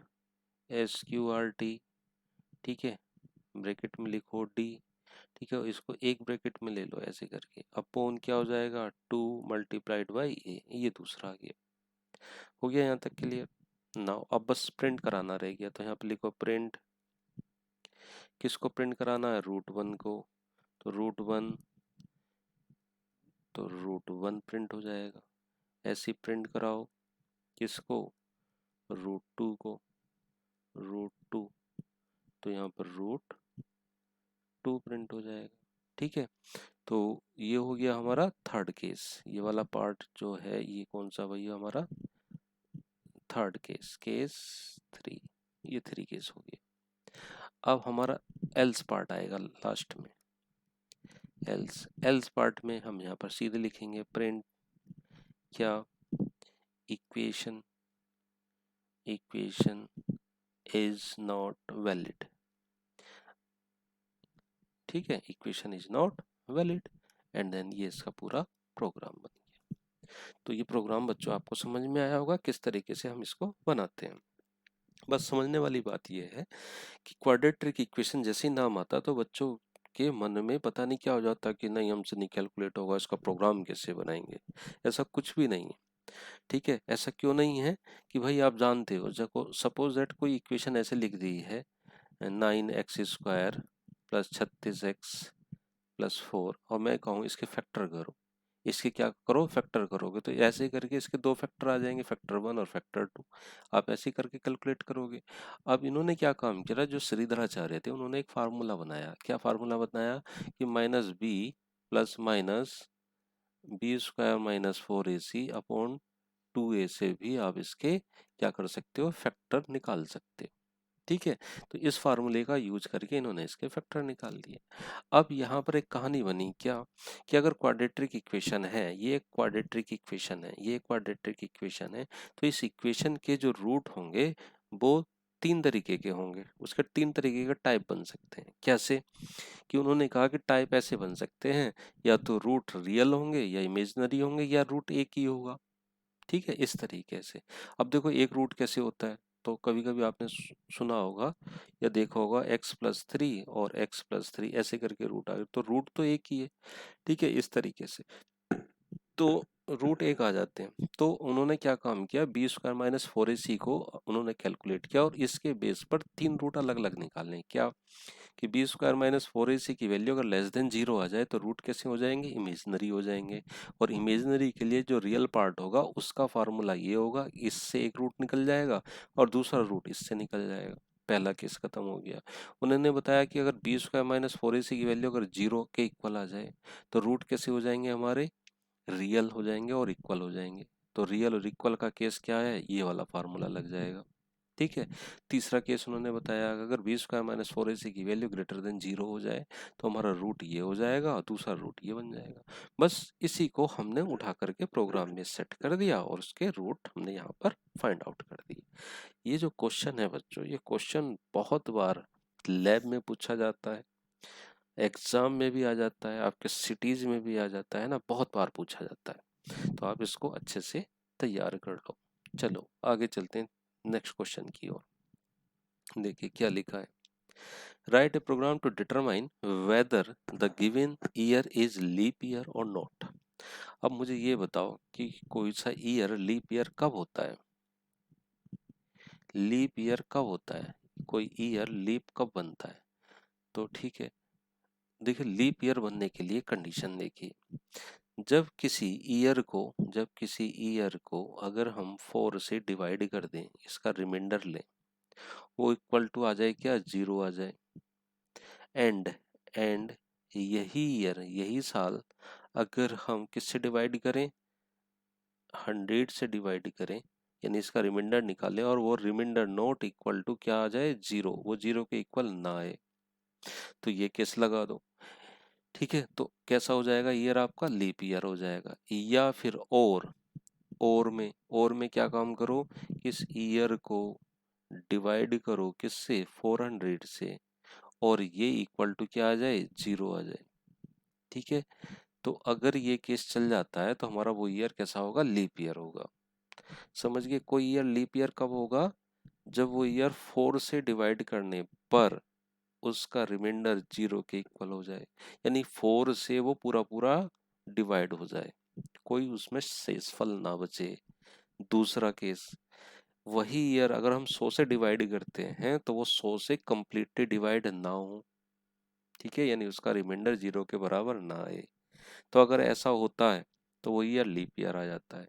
S Q R T. ठीक है, ब्रैकेट में लिखो डी। ठीक है, इसको एक ब्रैकेट में ले लो ऐसे करके, अपॉन क्या हो जाएगा, 2 मल्टीप्लाइड बाई ए, ये दूसरा आ गया। हो गया यहाँ तक क्लियर। नाउ अब बस प्रिंट कराना रह गया, तो यहाँ पे लिखो प्रिंट, किसको प्रिंट कराना है, रूट 1 को, तो रूट वन प्रिंट हो जाएगा। ऐसे प्रिंट कराओ किसको, रूट 2 को, रूट 2, तो यहाँ पर रूट 2 प्रिंट हो जाएगा। ठीक है, तो ये हो गया हमारा थर्ड केस। ये वाला पार्ट जो है ये कौन सा भैया, हमारा थर्ड केस, केस 3, ये 3 केस हो गया। अब हमारा एल्स पार्ट आएगा लास्ट में। एल्स पार्ट में हम यहाँ पर सीधे लिखेंगे प्रिंट क्या, इक्वेशन इज नॉट वैलिड। ठीक है, equation is not valid, and then ये इसका पूरा प्रोग्राम बन गया। तो ये प्रोग्राम बच्चों आपको समझ में आया होगा किस तरीके से हम इसको बनाते हैं। बस समझने वाली बात ये है कि क्वाड्रेटिक इक्वेशन जैसे ही नाम आता तो बच्चों के मन में पता नहीं क्या हो जाता कि नहीं हमसे नहीं कैलकुलेट होगा, इसका प्रोग्राम कैसे बनाएंगे। ऐसा कुछ भी नहीं है। ठीक है, ऐसा क्यों नहीं है कि भाई आप जानते हो, जब सपोज दैट कोई इक्वेशन ऐसे लिख दी है, 9x² प्लस 36x+4, और मैं कहूँ इसके फैक्टर करो, इसके क्या करो, फैक्टर करोगे, तो ऐसे ही करके इसके 2 फैक्टर आ जाएंगे, फैक्टर 1 और फैक्टर 2। आप ऐसे ही करके कैलकुलेट करोगे। अब इन्होंने क्या काम किया, जो श्रीधराचार्य थे उन्होंने एक फार्मूला बनाया। क्या फार्मूला बनाया कि minus B plus minus b² - 4ac upon 2a से भी आप इसके क्या कर सकते हो, फैक्टर निकाल सकते हो। ठीक है, तो इस फार्मूले का यूज करके इन्होंने इसके फैक्टर निकाल दिए। अब यहाँ पर एक कहानी बनी क्या, कि अगर क्वाड्रेटिक इक्वेशन है, ये एक क्वाड्रेटिक इक्वेशन है, ये क्वाड्रेटिक इक्वेशन है, तो इस इक्वेशन के जो रूट होंगे वो 3 तरीके के होंगे, उसके 3 तरीके के टाइप बन सकते हैं। कैसे, कि उन्होंने कहा कि टाइप ऐसे बन सकते हैं, या तो रूट रियल होंगे या इमेजिनरी होंगे या रूट एक ही होगा। ठीक है, इस तरीके से। अब देखो एक रूट कैसे होता है, तो कभी कभी आपने सुना होगा या देखा होगा x+3 और x+3 ऐसे करके रूट आ गए, तो रूट तो एक ही है। ठीक है, इस तरीके से तो रूट एक आ जाते हैं। तो उन्होंने क्या काम किया, b² - 4ac को उन्होंने कैलकुलेट किया और इसके बेस पर 3 रूट अलग अलग निकालने। क्या कि b² - 4ac की वैल्यू अगर लेस देन 0 आ जाए तो रूट कैसे हो जाएंगे, इमेजिनरी हो जाएंगे। और इमेजिनरी के लिए जो रियल पार्ट होगा उसका फार्मूला ये होगा, इससे एक रूट निकल जाएगा और दूसरा रूट इससे निकल जाएगा। पहला केस खत्म हो गया। उन्होंने बताया कि अगर b² - 4ac की वैल्यू अगर 0 के इक्वल आ जाए तो रूट कैसे हो जाएंगे, हमारे रियल हो जाएंगे और इक्वल हो जाएंगे। तो रियल और इक्वल का केस क्या है, ये वाला फार्मूला लग जाएगा। ठीक है। तीसरा केस उन्होंने बताया अगर बी स्क्वायर माइनस 4ac की वैल्यू ग्रेटर देन 0 हो जाए तो हमारा रूट ये हो जाएगा और दूसरा रूट ये बन जाएगा। बस इसी को हमने उठा करके प्रोग्राम में सेट कर दिया और उसके रूट हमने यहाँ पर फाइंड आउट कर दिए। ये जो क्वेश्चन है बच्चों, ये क्वेश्चन बहुत बार लैब में पूछा जाता है, एग्जाम में भी आ जाता है, आपके सिटीज में भी आ जाता है ना, बहुत बार पूछा जाता है। तो आप इसको अच्छे से तैयार कर लो। चलो आगे चलते हैं नेक्स्ट क्वेश्चन की ओर। देखिए क्या लिखा है, write a program to determine whether the given year is leap year और नॉट। अब मुझे ये बताओ कि कोई सा ईयर लीप ईयर कब होता है, लीप ईयर कब होता है, कोई ईयर लीप कब बनता है। तो ठीक है, देखिए लीप ईयर बनने के लिए कंडीशन देखिए, जब किसी ईयर को अगर हम 4 से डिवाइड कर दें, इसका रिमाइंडर लें, वो इक्वल टू आ जाए क्या, 0 आ जाए। एंड एंड यही ईयर, यही साल अगर हम किससे डिवाइड करें, 100 से डिवाइड करें, यानी इसका रिमाइंडर निकालें और वो रिमाइंडर नॉट इक्वल टू क्या आ जाए, 0, वो 0 के इक्वल ना आए, तो ये केस लगा दो। ठीक है, तो कैसा हो जाएगा, ईयर आपका लीप ईयर हो जाएगा। या फिर और में क्या काम करो, इस ईयर को डिवाइड करो किससे, 400 से, और ये इक्वल टू क्या आ जाए, 0 आ जाए। ठीक है, तो अगर ये केस चल जाता है तो हमारा वो ईयर कैसा होगा, लीप ईयर होगा। समझ गए, कोई ईयर लीप ईयर कब होगा, जब वो ईयर 4 से डिवाइड करने पर उसका रिमाइंडर 0 के इक्वल हो जाए, यानी 4 से वो पूरा पूरा डिवाइड हो जाए, कोई उसमें शेषफल ना बचे। दूसरा केस, वही ईयर अगर हम 100 से डिवाइड करते हैं तो वो 100 से कम्प्लीटली डिवाइड ना हो। ठीक है, यानी उसका रिमाइंडर 0 के बराबर ना आए। तो अगर ऐसा होता है तो वो ईयर लीप ईयर आ जाता है।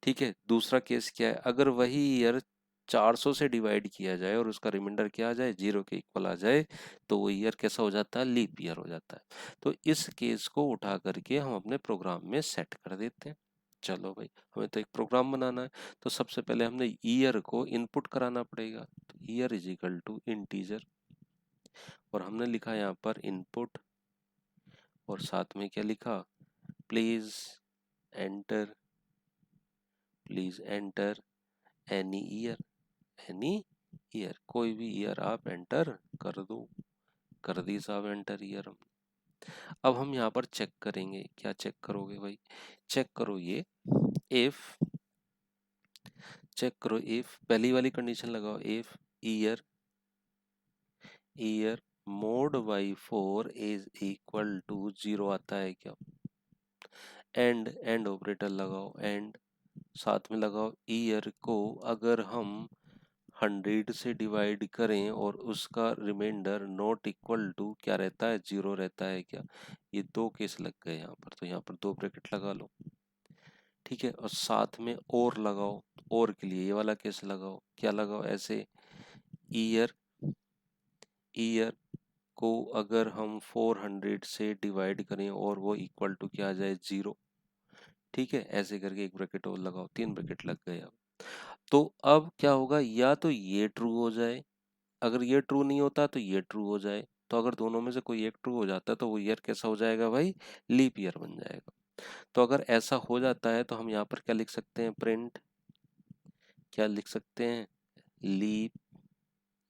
ठीक है, दूसरा केस क्या है, अगर वही ईयर 400 से डिवाइड किया जाए और उसका रिमाइंडर क्या आ जाए, 0 के इक्वल आ जाए, तो वो ईयर कैसा हो जाता है, लीप ईयर हो जाता है। तो इस केस को उठा करके हम अपने प्रोग्राम में सेट कर देते हैं। चलो भाई, हमें तो एक प्रोग्राम बनाना है, तो सबसे पहले हमने ईयर को इनपुट कराना पड़ेगा। तो year is equal to integer, और हमने लिखा यहाँ पर इनपुट, और साथ में क्या लिखा, please enter, please enter any year, any year, कोई भी ईयर आप एंटर कर दो। कर दी साहब एंटर ईयर हम। अब हम यहाँ पर चेक करेंगे, क्या चेक करोगे भाई, चेक करो ये इफ, चेक करो इफ, पहली वाली कंडीशन लगाओ, if year, year mod by 4 is equal to 0 आता है क्या, एंड ऑपरेटर लगाओ, एंड साथ में लगाओ ईयर को अगर हम 100 से डिवाइड करें और उसका रिमाइंडर नॉट इक्वल टू क्या रहता है, 0 रहता है क्या। ये दो केस लग गए यहाँ पर, तो यहाँ पर दो ब्रैकेट लगा लो। ठीक है, और साथ में और लगाओ, और के लिए ये वाला केस लगाओ, क्या लगाओ, ऐसे ईयर, ईयर को अगर हम 400 से डिवाइड करें और वो इक्वल टू क्या आ जाए, 0। ठीक है, ऐसे करके एक ब्रैकेट और लगाओ, 3 ब्रैकेट लग गए अब। तो अब क्या होगा, या तो ये ट्रू हो जाए, अगर ये ट्रू नहीं होता तो ये ट्रू हो जाए, तो अगर दोनों में से कोई एक ट्रू हो जाता है तो वो ईयर कैसा हो जाएगा भाई, लीप ईयर बन जाएगा। तो अगर ऐसा हो जाता है तो हम यहाँ पर क्या लिख सकते हैं, प्रिंट, क्या लिख सकते हैं, लीप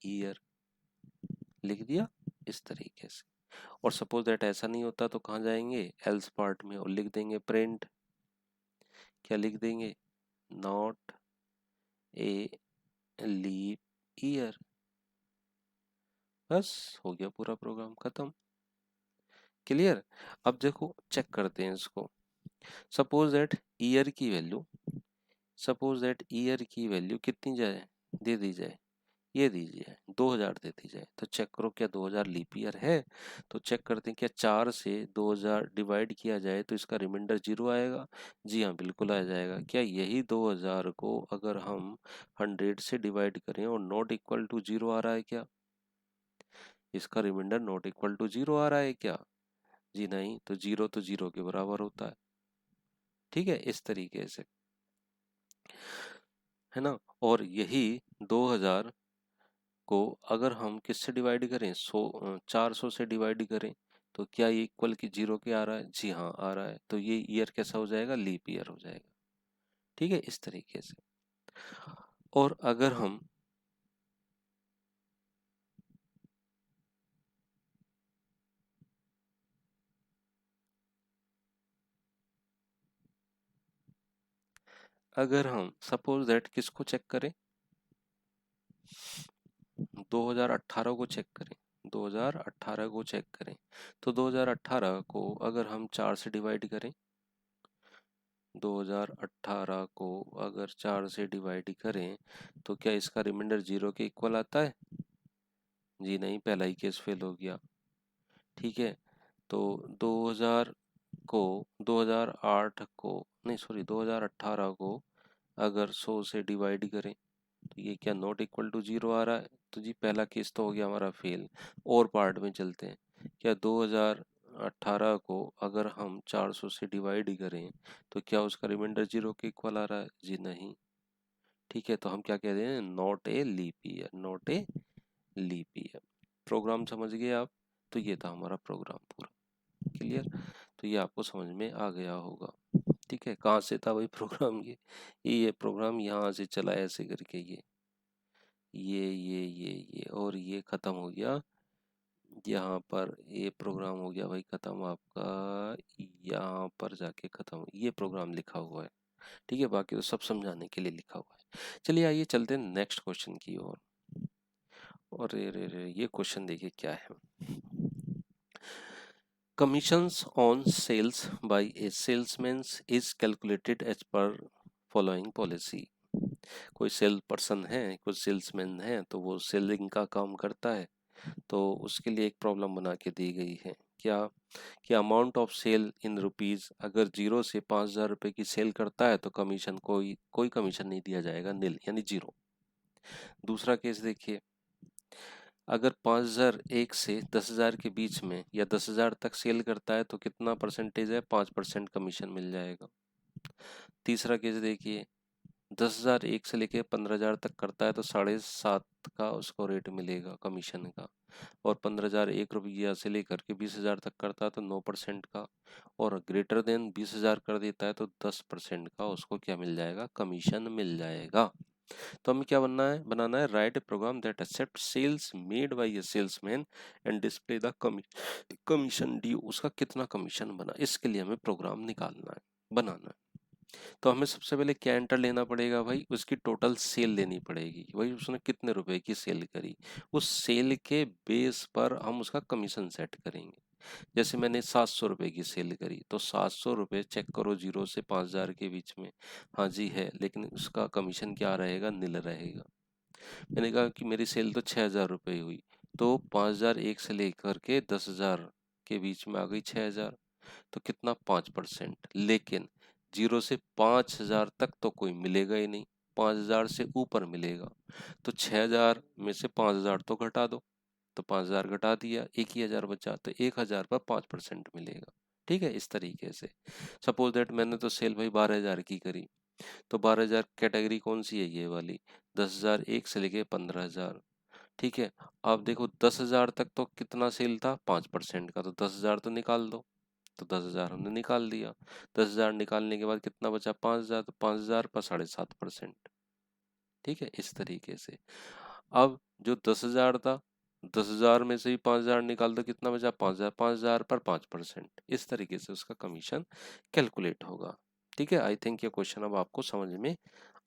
ईयर, लिख दिया इस तरीके से। और सपोज दैट ऐसा नहीं होता तो कहाँ जाएंगे, एल्स पार्ट में, और लिख देंगे प्रिंट, क्या लिख देंगे, नॉट ए लीप ईयर। बस हो गया पूरा प्रोग्राम खत्म। क्लियर। अब देखो चेक करते हैं इसको, सपोज दैट ईयर की वैल्यू, सपोज दैट ईयर की वैल्यू कितनी जाए, दे दी जाए, ये दीजिए 2000 दे दी जाए, तो चेक करो क्या 2000 लीप ईयर है। तो चेक करते हैं क्या 4 से 2000 डिवाइड किया जाए तो इसका रिमाइंडर 0 आएगा। जी हाँ, बिल्कुल आ जाएगा। क्या यही 2000 को अगर हम 100 से डिवाइड करें और नॉट इक्वल टू 0 आ रहा है क्या, इसका रिमाइंडर नॉट इक्वल टू 0 आ रहा है क्या, जी नहीं, तो 0 तो 0 के बराबर होता है। ठीक है, इस तरीके से। है ना। और यही 2000 को अगर हम किससे डिवाइड करें, 400 से डिवाइड करें, तो क्या ये इक्वल की 0 के आ रहा है? जी हाँ आ रहा है। तो ये ईयर कैसा हो जाएगा? लीप ईयर हो जाएगा। ठीक है, इस तरीके से। और अगर हम सपोज दैट किसको चेक करें, 2018 को चेक करें, 2018 को चेक करें, तो 2018 को अगर हम 4 से डिवाइड करें, 2018 को अगर 4 से डिवाइड करें, तो क्या इसका रिमाइंडर 0 के इक्वल आता है? जी नहीं, पहला ही केस फेल हो गया। ठीक है, तो 2000 को 2008 को नहीं सॉरी 2018 को अगर 100 से डिवाइड करें, तो ये क्या नॉट इक्वल टू 0 आ रहा है? तो जी पहला केस तो हो गया हमारा फेल। और पार्ट में चलते हैं, क्या 2018 को अगर हम 400 से डिवाइड करें, तो क्या उसका रिमाइंडर 0 के इक्वल आ रहा है? जी नहीं। ठीक है, तो हम क्या कह रहे हैं? Not a leap year, not a leap year. Program समझ गए आप? तो ये था हमारा प्रोग्राम पूरा। क्लियर? तो ये आपको समझ में आ गया होगा। ठीक है, कहाँ से था भाई प्रोग्राम? ये प्रोग्राम यहाँ से चला ऐसे करके, ये और ये खत्म हो गया यहाँ पर। ये प्रोग्राम हो गया भाई खत्म आपका, यहाँ पर जाके खत्म। ये प्रोग्राम लिखा हुआ है। ठीक है, बाकी तो सब समझाने के लिए लिखा हुआ है। चलिए आइए चलते हैं नेक्स्ट क्वेश्चन की ओर। और रे ये क्वेश्चन देखिए क्या है। Commissions on sales by a salesman is calculated as per following policy. कोई सेल पर्सन है, कोई सेल्समैन है, तो वो सेलिंग का काम करता है। तो उसके लिए एक प्रॉब्लम बना के दी गई है। क्या? कि amount of sale in rupees, अगर 0 से 5000 रुपये की सेल करता है तो कमीशन कोई कोई कमीशन नहीं दिया जाएगा, नील यानी 0। दूसरा केस देखिए, अगर 5001 से 10,000 के बीच में या 10,000 तक सेल करता है तो कितना परसेंटेज है? 5% कमीशन मिल जाएगा। तीसरा केस देखिए, 10,001 से लेके 15,000 तक करता है तो 7.5 का उसको रेट मिलेगा कमीशन का। और 15,001 रुपया से लेकर के 20,000 तक करता है तो 9% का। और ग्रेटर देन 20,000 कर देता है तो 10% का उसको क्या मिल जाएगा? कमीशन मिल जाएगा। तो हमें क्या बनाना है? Write a program that accept sales made by a salesman and display the commission due. उसका कितना कमीशन बना, इसके लिए हमें प्रोग्राम निकालना है, बनाना है। तो हमें सबसे पहले क्या एंटर लेना पड़ेगा भाई? उसकी टोटल सेल लेनी पड़ेगी, भाई उसने कितने रुपए की सेल करी। उस सेल के बेस पर हम उसका कमीशन सेट करेंगे। जैसे मैंने 700 रुपए की सेल करी, तो 700 रुपये चेक करो 0 से 5000 के बीच में। हाँ जी है, लेकिन उसका कमीशन क्या रहेगा? नील रहेगा। मैंने कहा कि मेरी सेल तो 6,000 रुपये हुई, तो 5,001 से लेकर के 10,000 के बीच में आ गई 6,000, तो कितना? 5%। लेकिन 0 से 5,000 तक तो कोई मिलेगा ही नहीं, 5,000 से ऊपर मिलेगा। तो 6,000 में से 5,000 तो घटा दो, तो 5,000 घटा दिया, 1,000 बचा, तो 1,000 पर 5% मिलेगा। ठीक है, इस तरीके से। सपोज दैट मैंने तो सेल भाई 12,000 की करी, तो 12,000 कैटेगरी कौन सी है? ये वाली। 10,001 से लेके 15,000। ठीक है, अब देखो 10,000 तक तो कितना सेल था? 5% का, तो 10,000 तो निकाल दो। तो 10,000 हमने निकाल दिया। 10,000 निकालने के बाद कितना बचा? 5,000, तो 5,000 पर 7.5%। ठीक है, इस तरीके से। अब जो 10,000 था, 10,000 में से ही 5,000 निकाल दो, कितना बचा? 5,000, 5,000 पर 5%। इस तरीके से उसका कमीशन कैलकुलेट होगा। ठीक है, आई थिंक ये क्वेश्चन अब आपको समझ में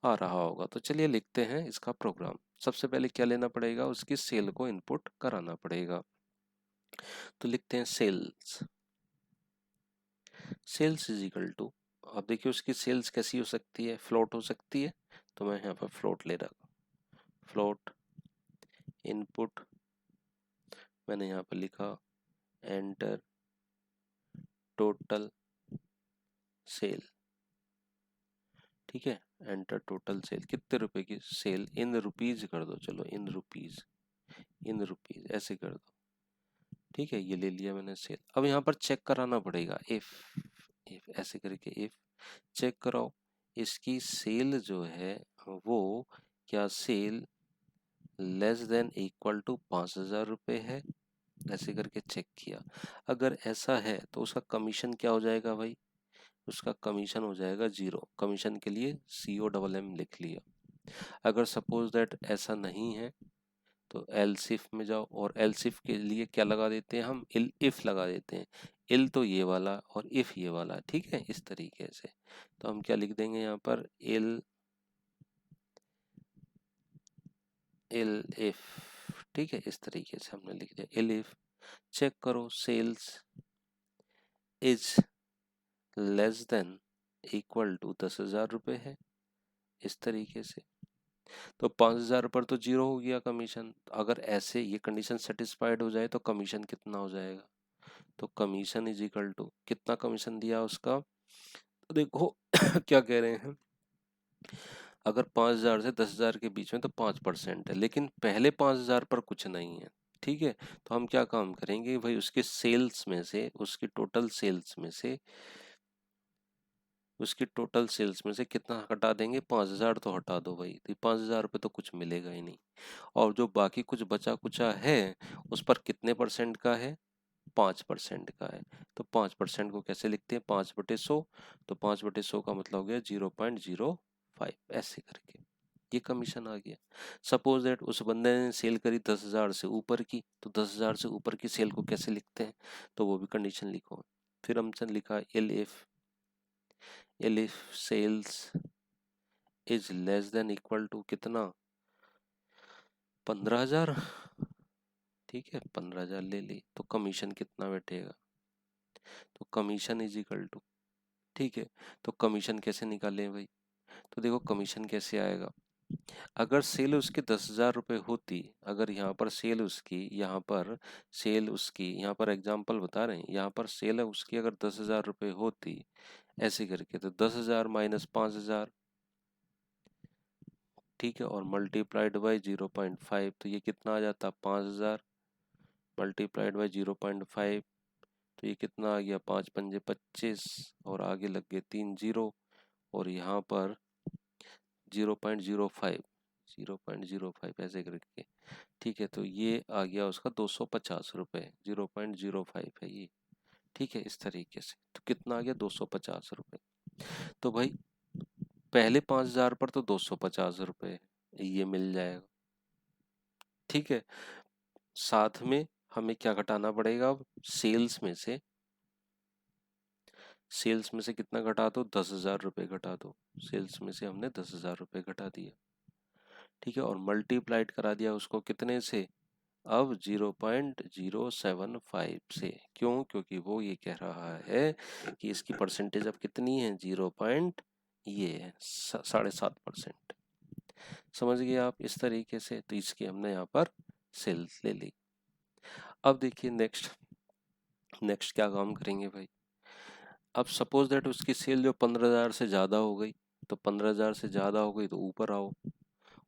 आ रहा होगा। तो चलिए लिखते हैं इसका प्रोग्राम। सबसे पहले क्या लेना पड़ेगा? उसकी सेल को इनपुट कराना पड़ेगा। तो लिखते हैं sales, sales is equal to, अब देखिए उसकी सेल्स कैसी हो सकती है? फ्लोट हो सकती है, तो मैं यहाँ पर फ्लोट ले रहा हूँ। फ्लोट इनपुट मैंने यहाँ पर लिखा एंटर टोटल सेल। ठीक है, एंटर टोटल सेल, कितने रुपए की सेल? इन रुपीज कर दो, चलो इन रुपीज, इन रुपीज ऐसे कर दो। ठीक है, ये ले लिया मैंने सेल। अब यहाँ पर चेक कराना पड़ेगा, इफ ऐसे करके इफ चेक कराओ इसकी सेल जो है वो क्या sale less than equal to 5,000 रुपये है, ऐसे करके चेक किया। अगर ऐसा है तो उसका कमीशन क्या हो जाएगा भाई, उसका कमीशन हो जाएगा 0। कमीशन के लिए COMM लिख लिया। अगर सपोज दैट ऐसा नहीं है तो एलसिफ में जाओ, और एलसिफ के लिए क्या लगा देते हैं हम, इफ लगा देते हैं। इल तो ये वाला और इफ ये वाला, ठीक है, इस तरीके से। तो हम क्या लिख देंगे यहाँ पर, इल इफ, ठीक है, इस तरीके से हमने लिख दिया इल इफ। चेक करो, sales is less than equal to 10,000 रुपये है, इस तरीके से। तो 5,000 पर तो 0 हो गया कमीशन। अगर ऐसे ये कंडीशन सेटिस्फाइड हो जाए तो कमीशन कितना हो जाएगा, तो कमीशन इज इक्वल टू, कितना कमीशन दिया उसका, तो देखो क्या कह रहे हैं, अगर 5,000 से 10,000 के बीच में तो 5% है, लेकिन पहले 5,000 पर कुछ नहीं है, ठीक है। तो हम क्या काम करेंगे भाई, उसके सेल्स में से, उसकी टोटल सेल्स में से, उसकी टोटल सेल्स में से कितना हटा देंगे, 5,000 तो हटा दो भाई, तो 5,000 रुपये तो कुछ मिलेगा ही नहीं। और जो बाकी कुछ बचा कुचा है उस पर कितने परसेंट का है, 5% का है। तो 5% को कैसे लिखते हैं, 5/100। तो 5/100 का मतलब हो गया 0.05, ऐसे करके ये कमीशन आ गया। सपोज दैट उस बंदे ने सेल करी 10,000 से ऊपर की, तो 10,000 से ऊपर की सेल को कैसे लिखते हैं, तो वो भी कंडीशन लिखो। फिर हमने लिखा elif sales is less than equal to कितना, 15,000, ठीक है, 15,000 ले ली, तो कमीशन कितना बैठेगा, तो कमीशन इज इक्वल टू, ठीक है। तो कमीशन कैसे निकालें भाई, तो देखो कमीशन कैसे आएगा, अगर सेल उसकी 10,000 रुपये होती, अगर यहाँ पर सेल उसकी, यहाँ पर सेल उसकी, यहाँ पर एग्जांपल बता रहे हैं, यहाँ पर सेल है उसकी अगर 10,000 रुपये होती, ऐसे करके, तो 10,000 माइनस 5,000, ठीक है, और मल्टीप्लाइड बाई 0.5, तो ये कितना आ जाता, 5,000 मल्टीप्लाइड बाई 0.5, तो ये कितना आ गया, 5 पंजे 25, और आगे लग गए 3 जीरो, और यहाँ पर 0.05, 0.05 ऐसे करके, ठीक है। तो ये आ गया उसका 250 रुपये, 0.05 है ये, ठीक है, इस तरीके से। तो कितना आ गया, 250 रुपये। तो भाई पहले 5,000 पर तो 250 रुपये ये मिल जाएगा, ठीक है। साथ में हमें क्या घटाना पड़ेगा अब, सेल्स में से, सेल्स में से कितना घटा दो, 10,000 रुपये घटा दो, सेल्स में से हमने 10,000 रुपये घटा दिया, ठीक है, और मल्टीप्लाइड करा दिया उसको कितने से, अब 0.075 से। क्यों, क्योंकि वो ये कह रहा है कि इसकी परसेंटेज अब कितनी है, 0 पॉइंट, ये है 7.5%। समझ गए आप, इस तरीके से। तो इसकी हमने यहाँ पर सेल्स ले ली। अब देखिए नेक्स्ट, नेक्स्ट क्या काम करेंगे भाई, अब सपोज दैट उसकी सेल जो 15,000 से ज़्यादा हो गई, तो 15,000 से ज़्यादा हो गई तो ऊपर आओ,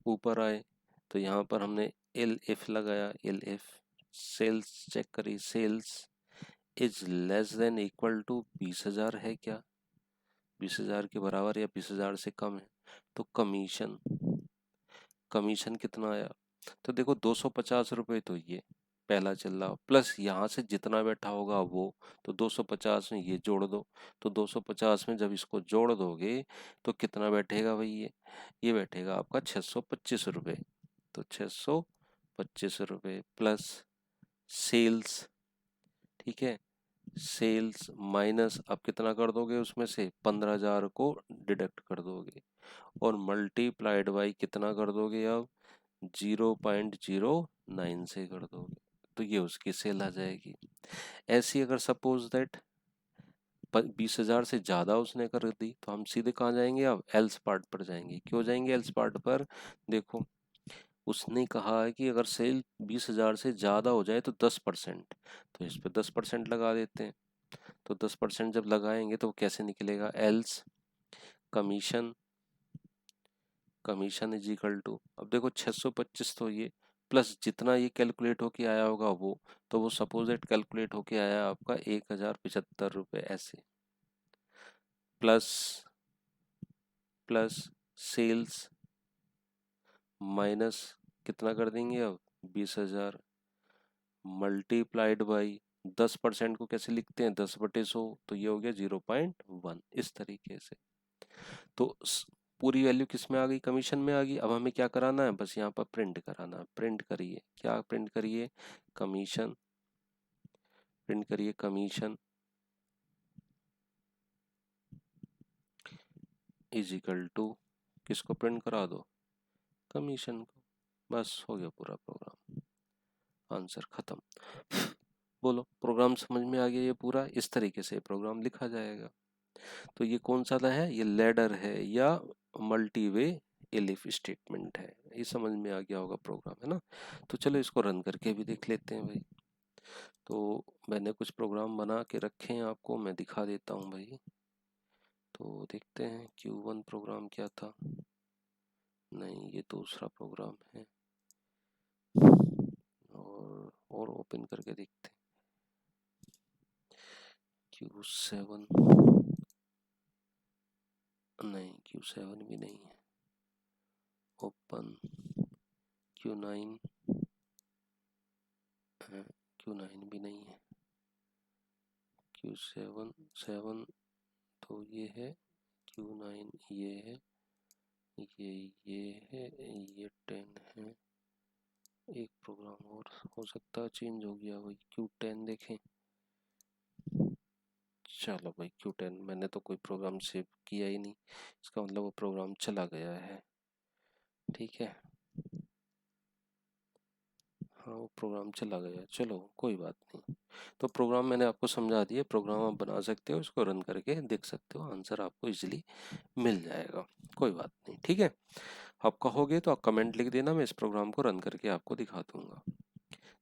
ऊपर आए, तो यहाँ पर हमने एल इफ लगाया, एल इफ सेल्स चेक करी, sales is less than equal to 20,000 है क्या, 20,000 के बराबर या 20,000 से कम है, तो कमीशन, कमीशन कितना आया, तो देखो 250 रुपये तो ये पहला चल रहा, प्लस यहाँ से जितना बैठा होगा वो, तो 250 में ये जोड़ दो, तो 250 में जब इसको जोड़ दोगे तो कितना बैठेगा भाई, ये बैठेगा आपका 625 रुपये। तो 625 रुपये प्लस सेल्स, ठीक है, सेल्स माइनस, अब कितना कर दोगे उसमें से, 15,000 को डिडक्ट कर दोगे, और मल्टीप्लाइड बाई कितना कर दोगे अब, 0.09 से कर दोगे, तो ये उसकी सेल आ जाएगी। ऐसी अगर सपोज दैट 20,000 से ज़्यादा उसने कर दी, तो हम सीधे कहाँ जाएंगे, अब एल्स पार्ट पर जाएंगे। क्यों जाएंगे एल्स पार्ट पर, देखो उसने कहा है कि अगर सेल 20,000 से ज़्यादा हो जाए तो 10%, तो इस पर 10% लगा देते हैं। तो 10% जब लगाएंगे तो कैसे निकलेगा, else commission, commission is equal to, अब देखो 625 तो ये, प्लस जितना ये कैलकुलेट होके आया होगा वो, तो वो सपोज इट कैलकुलेट होके आया आपका 1,075 रुपये ऐसे, प्लस प्लस सेल्स माइनस कितना कर देंगे अब 20,000 मल्टीप्लाइड बाई 10% को कैसे लिखते हैं 10/100, तो ये हो गया 0.1 इस तरीके से। तो पूरी वैल्यू किस में आ गई, कमीशन में आ गई। अब हमें क्या कराना है, बस यहाँ पर प्रिंट कराना है। प्रिंट करिए, क्या प्रिंट करिए, कमीशन। प्रिंट करिए कमीशन इज इक्वल टू, किसको प्रिंट करा दो, कमीशन को। बस हो गया पूरा प्रोग्राम, आंसर खत्म। बोलो प्रोग्राम समझ में आ गया, ये पूरा इस तरीके से प्रोग्राम लिखा जाएगा। तो ये कौन सा है, ये लैडर है या मल्टी वे एलिफ स्टेटमेंट है, ये समझ में आ गया होगा प्रोग्राम, है ना। तो चलो इसको रन करके भी देख लेते हैं भाई। तो मैंने कुछ प्रोग्राम बना के रखे हैं, आपको मैं दिखा देता हूँ भाई। तो देखते हैं Q1 प्रोग्राम क्या था, नहीं ये दूसरा प्रोग्राम है। और ओपन करके देखते हैं Q7, नहीं Q7 भी नहीं है। ओपन Q9, Q9 भी नहीं है। Q7 तो ये है, Q9 ये है, ये है, ये 10 है। एक प्रोग्राम और हो सकता है चेंज हो गया भाई, Q10 देखें। चलो भाई Q10 मैंने तो कोई प्रोग्राम सेव किया ही नहीं, इसका मतलब वो प्रोग्राम चला गया है। ठीक है, हाँ वो प्रोग्राम चला गया, चलो कोई बात नहीं। तो प्रोग्राम मैंने आपको समझा दिया, प्रोग्राम आप बना सकते हो, इसको रन करके देख सकते हो, आंसर आपको इजीली मिल जाएगा, कोई बात नहीं। ठीक है, आप कहोगे तो आप कमेंट लिख देना, मैं इस प्रोग्राम को रन करके आपको दिखा दूंगा।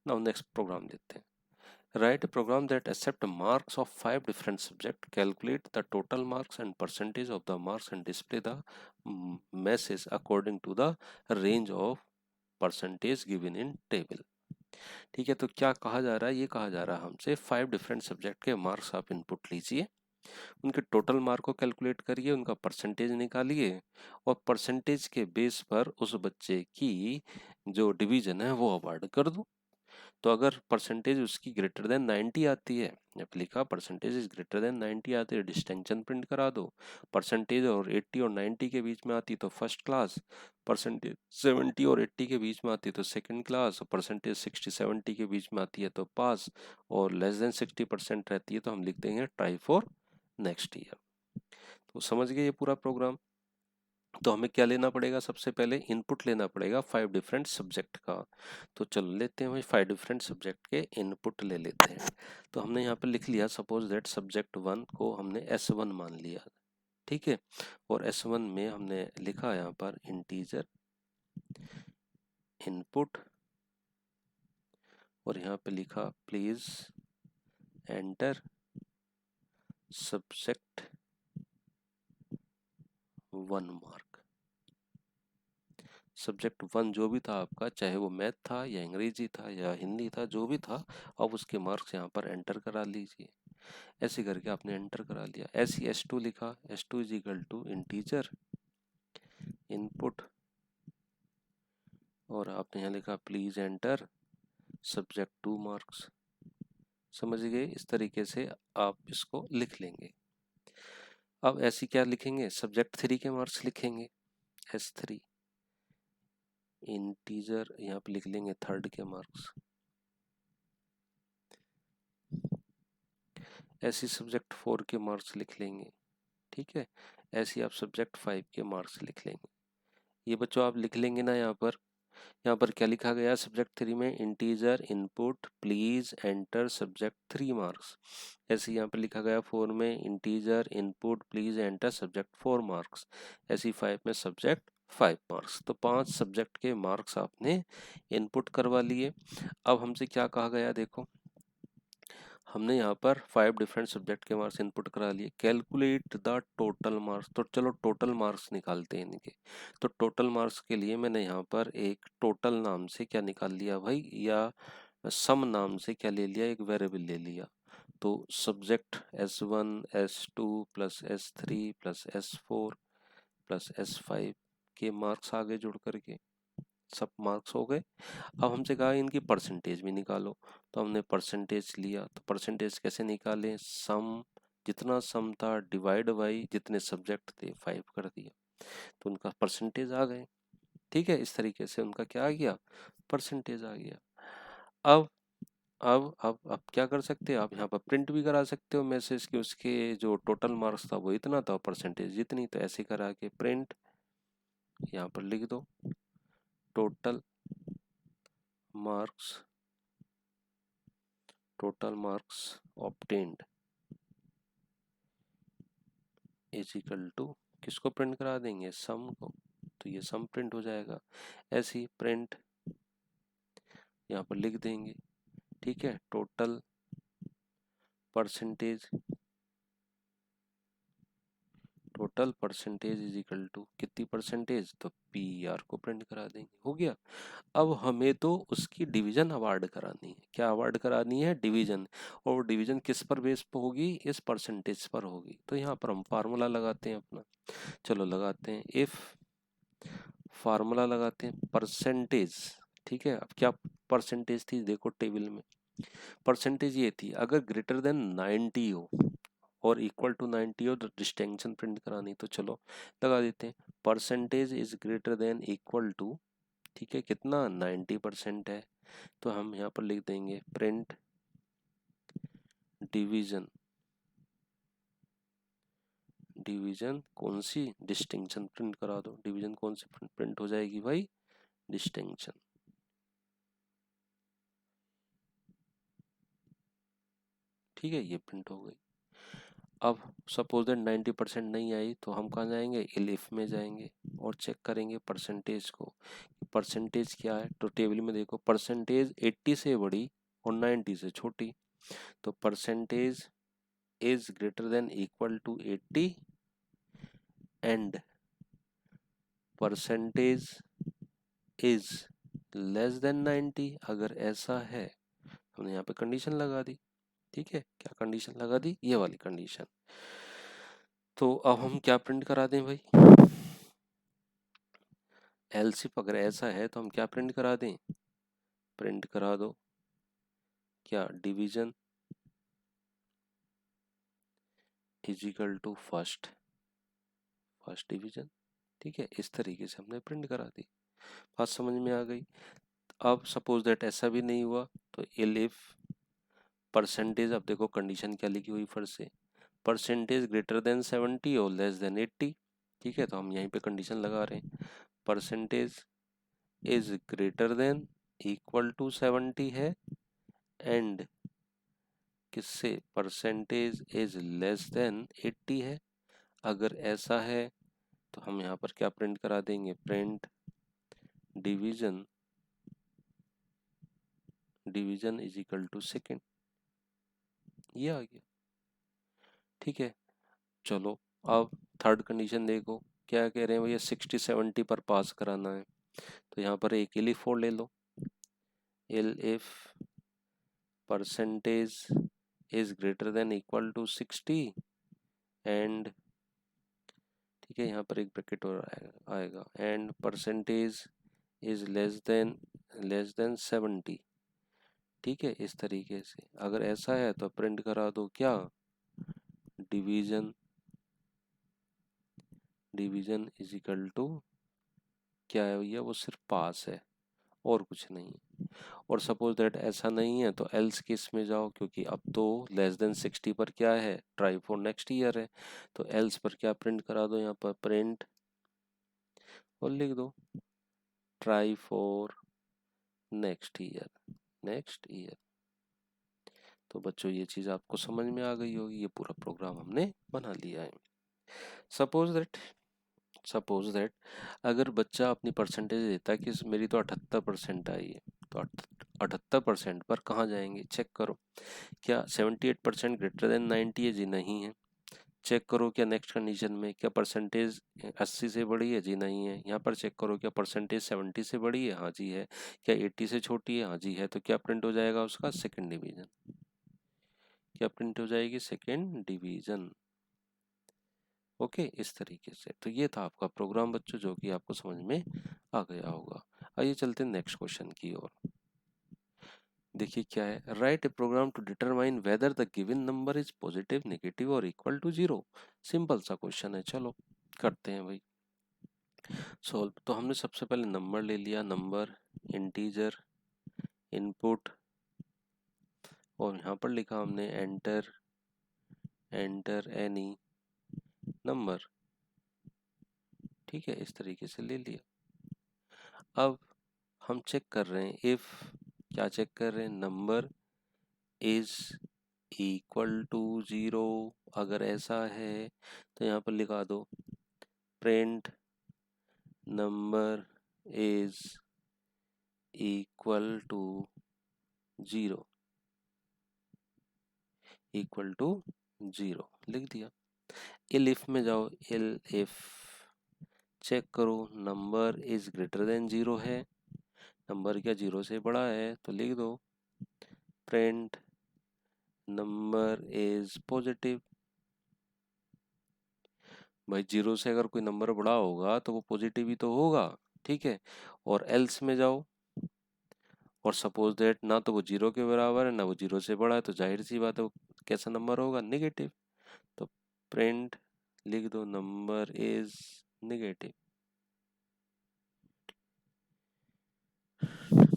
नाउ नेक्स्ट प्रोग्राम देखते हैं। Write a program that accept marks of 5 different subjects, calculate the total marks and percentage of the marks and display the message according to the range of percentage given in table। ठीक है, तो क्या कहा जा रहा है, ये कहा जा रहा है हमसे 5 डिफरेंट सब्जेक्ट के मार्क्स आप इनपुट लीजिए, उनके टोटल मार्क को कैलकुलेट करिए, उनका परसेंटेज निकालिए और परसेंटेज के बेस पर उस बच्चे की जो डिवीजन है वो अवार्ड कर दो। तो अगर परसेंटेज उसकी ग्रेटर देन 90 आती है, जब लिखा परसेंटेज इज ग्रेटर देन 90 आती है, डिस्टिंक्शन प्रिंट करा दो। परसेंटेज और 80 और 90 के बीच में आती तो फर्स्ट क्लास, परसेंटेज 70 और 80 के बीच में आती तो सेकंड क्लास, और परसेंटेज 60-70 के बीच में आती है तो पास, और लेस देन 60% रहती है तो हम लिख देंगे ट्राई फॉर नेक्स्ट ईयर। तो समझ गए ये पूरा प्रोग्राम। तो हमें क्या लेना पड़ेगा, सबसे पहले इनपुट लेना पड़ेगा 5 डिफरेंट सब्जेक्ट का। तो चलो लेते हैं भाई 5 डिफरेंट सब्जेक्ट के इनपुट ले लेते हैं। तो हमने यहाँ पर लिख लिया, सपोज दैट सब्जेक्ट 1 को हमने S1 मान लिया, ठीक है। और S1 में हमने लिखा यहाँ पर इंटीजर इनपुट, और यहाँ पे लिखा please enter subject 1 mark. Subject 1 जो भी था आपका, चाहे वो मैथ था या अंग्रेजी था या हिंदी था, जो भी था, अब उसके मार्क्स यहाँ पर एंटर करा लीजिए। ऐसे करके आपने एंटर करा लिया। ऐसे S2 लिखा, S2 is equal to integer input, और आपने यहाँ लिखा प्लीज एंटर सब्जेक्ट 2 मार्क्स। समझ गए, इस तरीके से आप इसको लिख लेंगे। अब ऐसी क्या लिखेंगे, सब्जेक्ट 3 के मार्क्स लिखेंगे, S3 इंटीजर, यहाँ पे लिख लेंगे 3rd के मार्क्स। ऐसी सब्जेक्ट 4 के मार्क्स लिख लेंगे, ठीक है। ऐसे आप सब्जेक्ट 5 के मार्क्स लिख लेंगे। ये बच्चों आप लिख लेंगे ना, यहाँ पर क्या लिखा गया, सब्जेक्ट 3 में integer input please enter subject 3 marks. ऐसे यहाँ पर लिखा गया 4 में integer input please enter subject 4 marks. ऐसी 5 में सब्जेक्ट 5 मार्क्स। तो 5 सब्जेक्ट के मार्क्स आपने इनपुट करवा लिए। अब हमसे क्या कहा गया, देखो हमने यहाँ पर 5 डिफरेंट सब्जेक्ट के मार्क्स इनपुट करा लिए, कैलकुलेट द टोटल मार्क्स। तो चलो टोटल मार्क्स निकालते हैं इनके। तो टोटल मार्क्स के लिए मैंने यहाँ पर एक टोटल नाम से क्या निकाल लिया भाई, या सम नाम से क्या ले लिया, एक वेरिएबल ले लिया। तो subject S1 S2 plus S3 plus S4 plus S5 के मार्क्स आगे जुड़ करके, सब मार्क्स हो गए। अब हमसे कहा इनकी परसेंटेज भी निकालो, तो हमने परसेंटेज लिया। तो परसेंटेज कैसे निकालें, सम, जितना सम था डिवाइड बाई जितने सब्जेक्ट थे 5 कर दिया, तो उनका परसेंटेज आ गए। ठीक है, इस तरीके से उनका क्या आ गया, परसेंटेज आ गया। अब अब क्या कर सकते हैं आप, यहाँ पर प्रिंट भी करा सकते हो मैसेज कि उसके जो टोटल मार्क्स था वो इतना था, परसेंटेज जितनी, तो ऐसे करा के प्रिंट यहाँ पर लिख दो total marks, total marks obtained is equal to, किसको प्रिंट करा देंगे, सम को, तो ये सम प्रिंट हो जाएगा। ऐसे ही प्रिंट यहाँ पर लिख देंगे। ठीक है, total percentage, total percentage is equal to कितनी परसेंटेज, तो पी आर को प्रिंट करा देंगे, हो गया। अब हमें तो उसकी डिवीजन अवार्ड करानी है, क्या अवार्ड करानी है, डिवीजन, और डिवीजन किस पर बेस पर होगी, इस परसेंटेज पर होगी। तो यहाँ पर हम फार्मूला लगाते हैं अपना, चलो लगाते हैं, इफ फार्मूला लगाते हैं परसेंटेज। ठीक है, अब क्या परसेंटेज थी देखो टेबल में, परसेंटेज ये थी अगर ग्रेटर देन 90 हो और इक्वल टू 90 हो तो डिस्टिंक्शन प्रिंट करानी, तो चलो लगा देते हैं percentage is greater than equal to, ठीक है, कितना 90% है, तो हम यहाँ पर लिख देंगे प्रिंट डिवीजन, डिवीजन कौन सी, डिस्टिंक्शन प्रिंट करा दो, डिवीजन कौन सी प्रिंट हो जाएगी भाई, डिस्टिंक्शन। ठीक है, ये प्रिंट हो गई। अब सपोज दैट 90% नहीं आई, तो हम कहाँ जाएंगे, इफ में जाएंगे और चेक करेंगे परसेंटेज को, परसेंटेज क्या है। तो टेबल में देखो परसेंटेज 80 से बड़ी और 90 से छोटी, तो percentage is greater than equal to 80 and percentage is less than 90। अगर ऐसा है, हमने यहाँ पे कंडीशन लगा दी। ठीक है, क्या कंडीशन लगा दी, ये वाली कंडीशन। तो अब हम क्या प्रिंट करा दें भाई, एलसिफ अगर ऐसा है तो हम क्या प्रिंट करा दें, प्रिंट करा दो क्या, division is equal to first, first division. ठीक है, इस तरीके से हमने प्रिंट करा दी, बात समझ में आ गई। अब सपोज दैट ऐसा भी नहीं हुआ, तो इफ परसेंटेज, अब देखो कंडीशन क्या लिखी हुई फिर से, परसेंटेज ग्रेटर देन 70 और लेस देन 80। ठीक है, तो हम यहीं पे कंडीशन लगा रहे हैं, percentage is greater than equal to 70 है एंड किससे, परसेंटेज इज लेस देन 80 है। अगर ऐसा है तो हम यहाँ पर क्या प्रिंट करा देंगे, print division, division is equal to second, ये आ गया। ठीक है, चलो अब थर्ड कंडीशन देखो, क्या कह रहे हैं भैया 60-70 पर पास कराना है, तो यहाँ पर एक इफ और ले लो, if percentage is greater than equal to 60 and, ठीक है, यहाँ पर एक ब्रैकेट और आएगा and percentage is less than 70। ठीक है, इस तरीके से अगर ऐसा है तो प्रिंट करा दो क्या, division, division is equal to क्या है भैया, वो सिर्फ पास है और कुछ नहीं है। और सपोज दैट ऐसा नहीं है तो एल्स केस में जाओ, क्योंकि अब तो लेस देन 60 पर क्या है, ट्राई फॉर नेक्स्ट ईयर है, तो एल्स पर क्या प्रिंट करा दो, यहाँ पर प्रिंट और लिख दो try for next year, next year. तो बच्चों ये चीज़ आपको समझ में आ गई होगी, ये पूरा प्रोग्राम हमने बना लिया है। सपोज दैट, सपोज दैट अगर बच्चा अपनी परसेंटेज देता है कि मेरी तो 78% आई है, तो 78% पर कहाँ जाएंगे, चेक करो, क्या 78% ग्रेटर देन 90 है, जी नहीं है। चेक करो क्या नेक्स्ट कंडीशन में, क्या परसेंटेज 80 से बड़ी है, जी नहीं है। यहाँ पर चेक करो क्या परसेंटेज 70 से बड़ी है, हाँ जी है। क्या 80 से छोटी है, हाँ जी है। तो क्या प्रिंट हो जाएगा उसका, सेकेंड डिवीजन, क्या प्रिंट हो जाएगी, सेकेंड डिवीजन। ओके, इस तरीके से। तो ये था आपका प्रोग्राम बच्चों, जो कि आपको समझ में आ गया होगा। आइए चलते हैं नेक्स्ट क्वेश्चन की ओर। देखिए क्या है, write a program to determine whether the given number is positive, negative और इक्वल टू जीरो। सिंपल सा क्वेश्चन है, चलो करते हैं भाई सॉल्व। तो हमने सबसे पहले नंबर ले लिया, नंबर इंटीजर इनपुट, और यहाँ पर लिखा हमने एंटर एनी नंबर। ठीक है, इस तरीके से ले लिया। अब हम चेक कर रहे हैं इफ, क्या चेक कर रहे हैं, number is equal to zero. अगर ऐसा है तो यहाँ पर लिखा दो print number is equal to zero, equal to zero लिख दिया। इफ में जाओ, इफ चेक करो number is greater than zero है, नंबर क्या जीरो से बड़ा है, तो लिख दो प्रिंट नंबर इज पॉजिटिव। भाई जीरो से अगर कोई नंबर बड़ा होगा तो वो पॉजिटिव ही तो होगा। ठीक है, और एल्स में जाओ और सपोज दैट ना तो वो जीरो के बराबर है ना वो जीरो से बड़ा है, तो जाहिर सी बात है वो कैसा नंबर होगा, नेगेटिव। तो प्रिंट लिख दो नंबर इज नेगेटिव।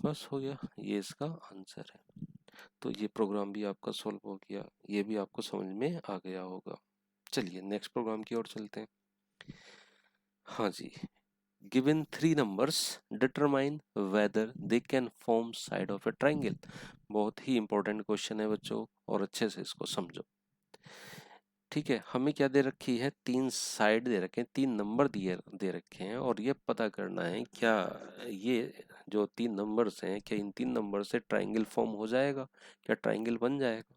बस हो गया, ये इसका आंसर है। तो ये प्रोग्राम भी आपका सॉल्व हो गया, ये भी आपको समझ में आ गया होगा। चलिए नेक्स्ट प्रोग्राम की ओर चलते हैं। हाँ जी, given three numbers determine whether they can form side of a triangle. बहुत ही इंपॉर्टेंट क्वेश्चन है बच्चों, और अच्छे से इसको समझो। ठीक है, हमें क्या दे रखी है, तीन साइड दे रखे हैं, तीन नंबर दिए दे रखे हैं, और ये पता करना है क्या ये जो तीन नंबर्स हैं, क्या इन तीन नंबर से ट्राइंगल फॉर्म हो जाएगा, क्या ट्राइंगल बन जाएगा।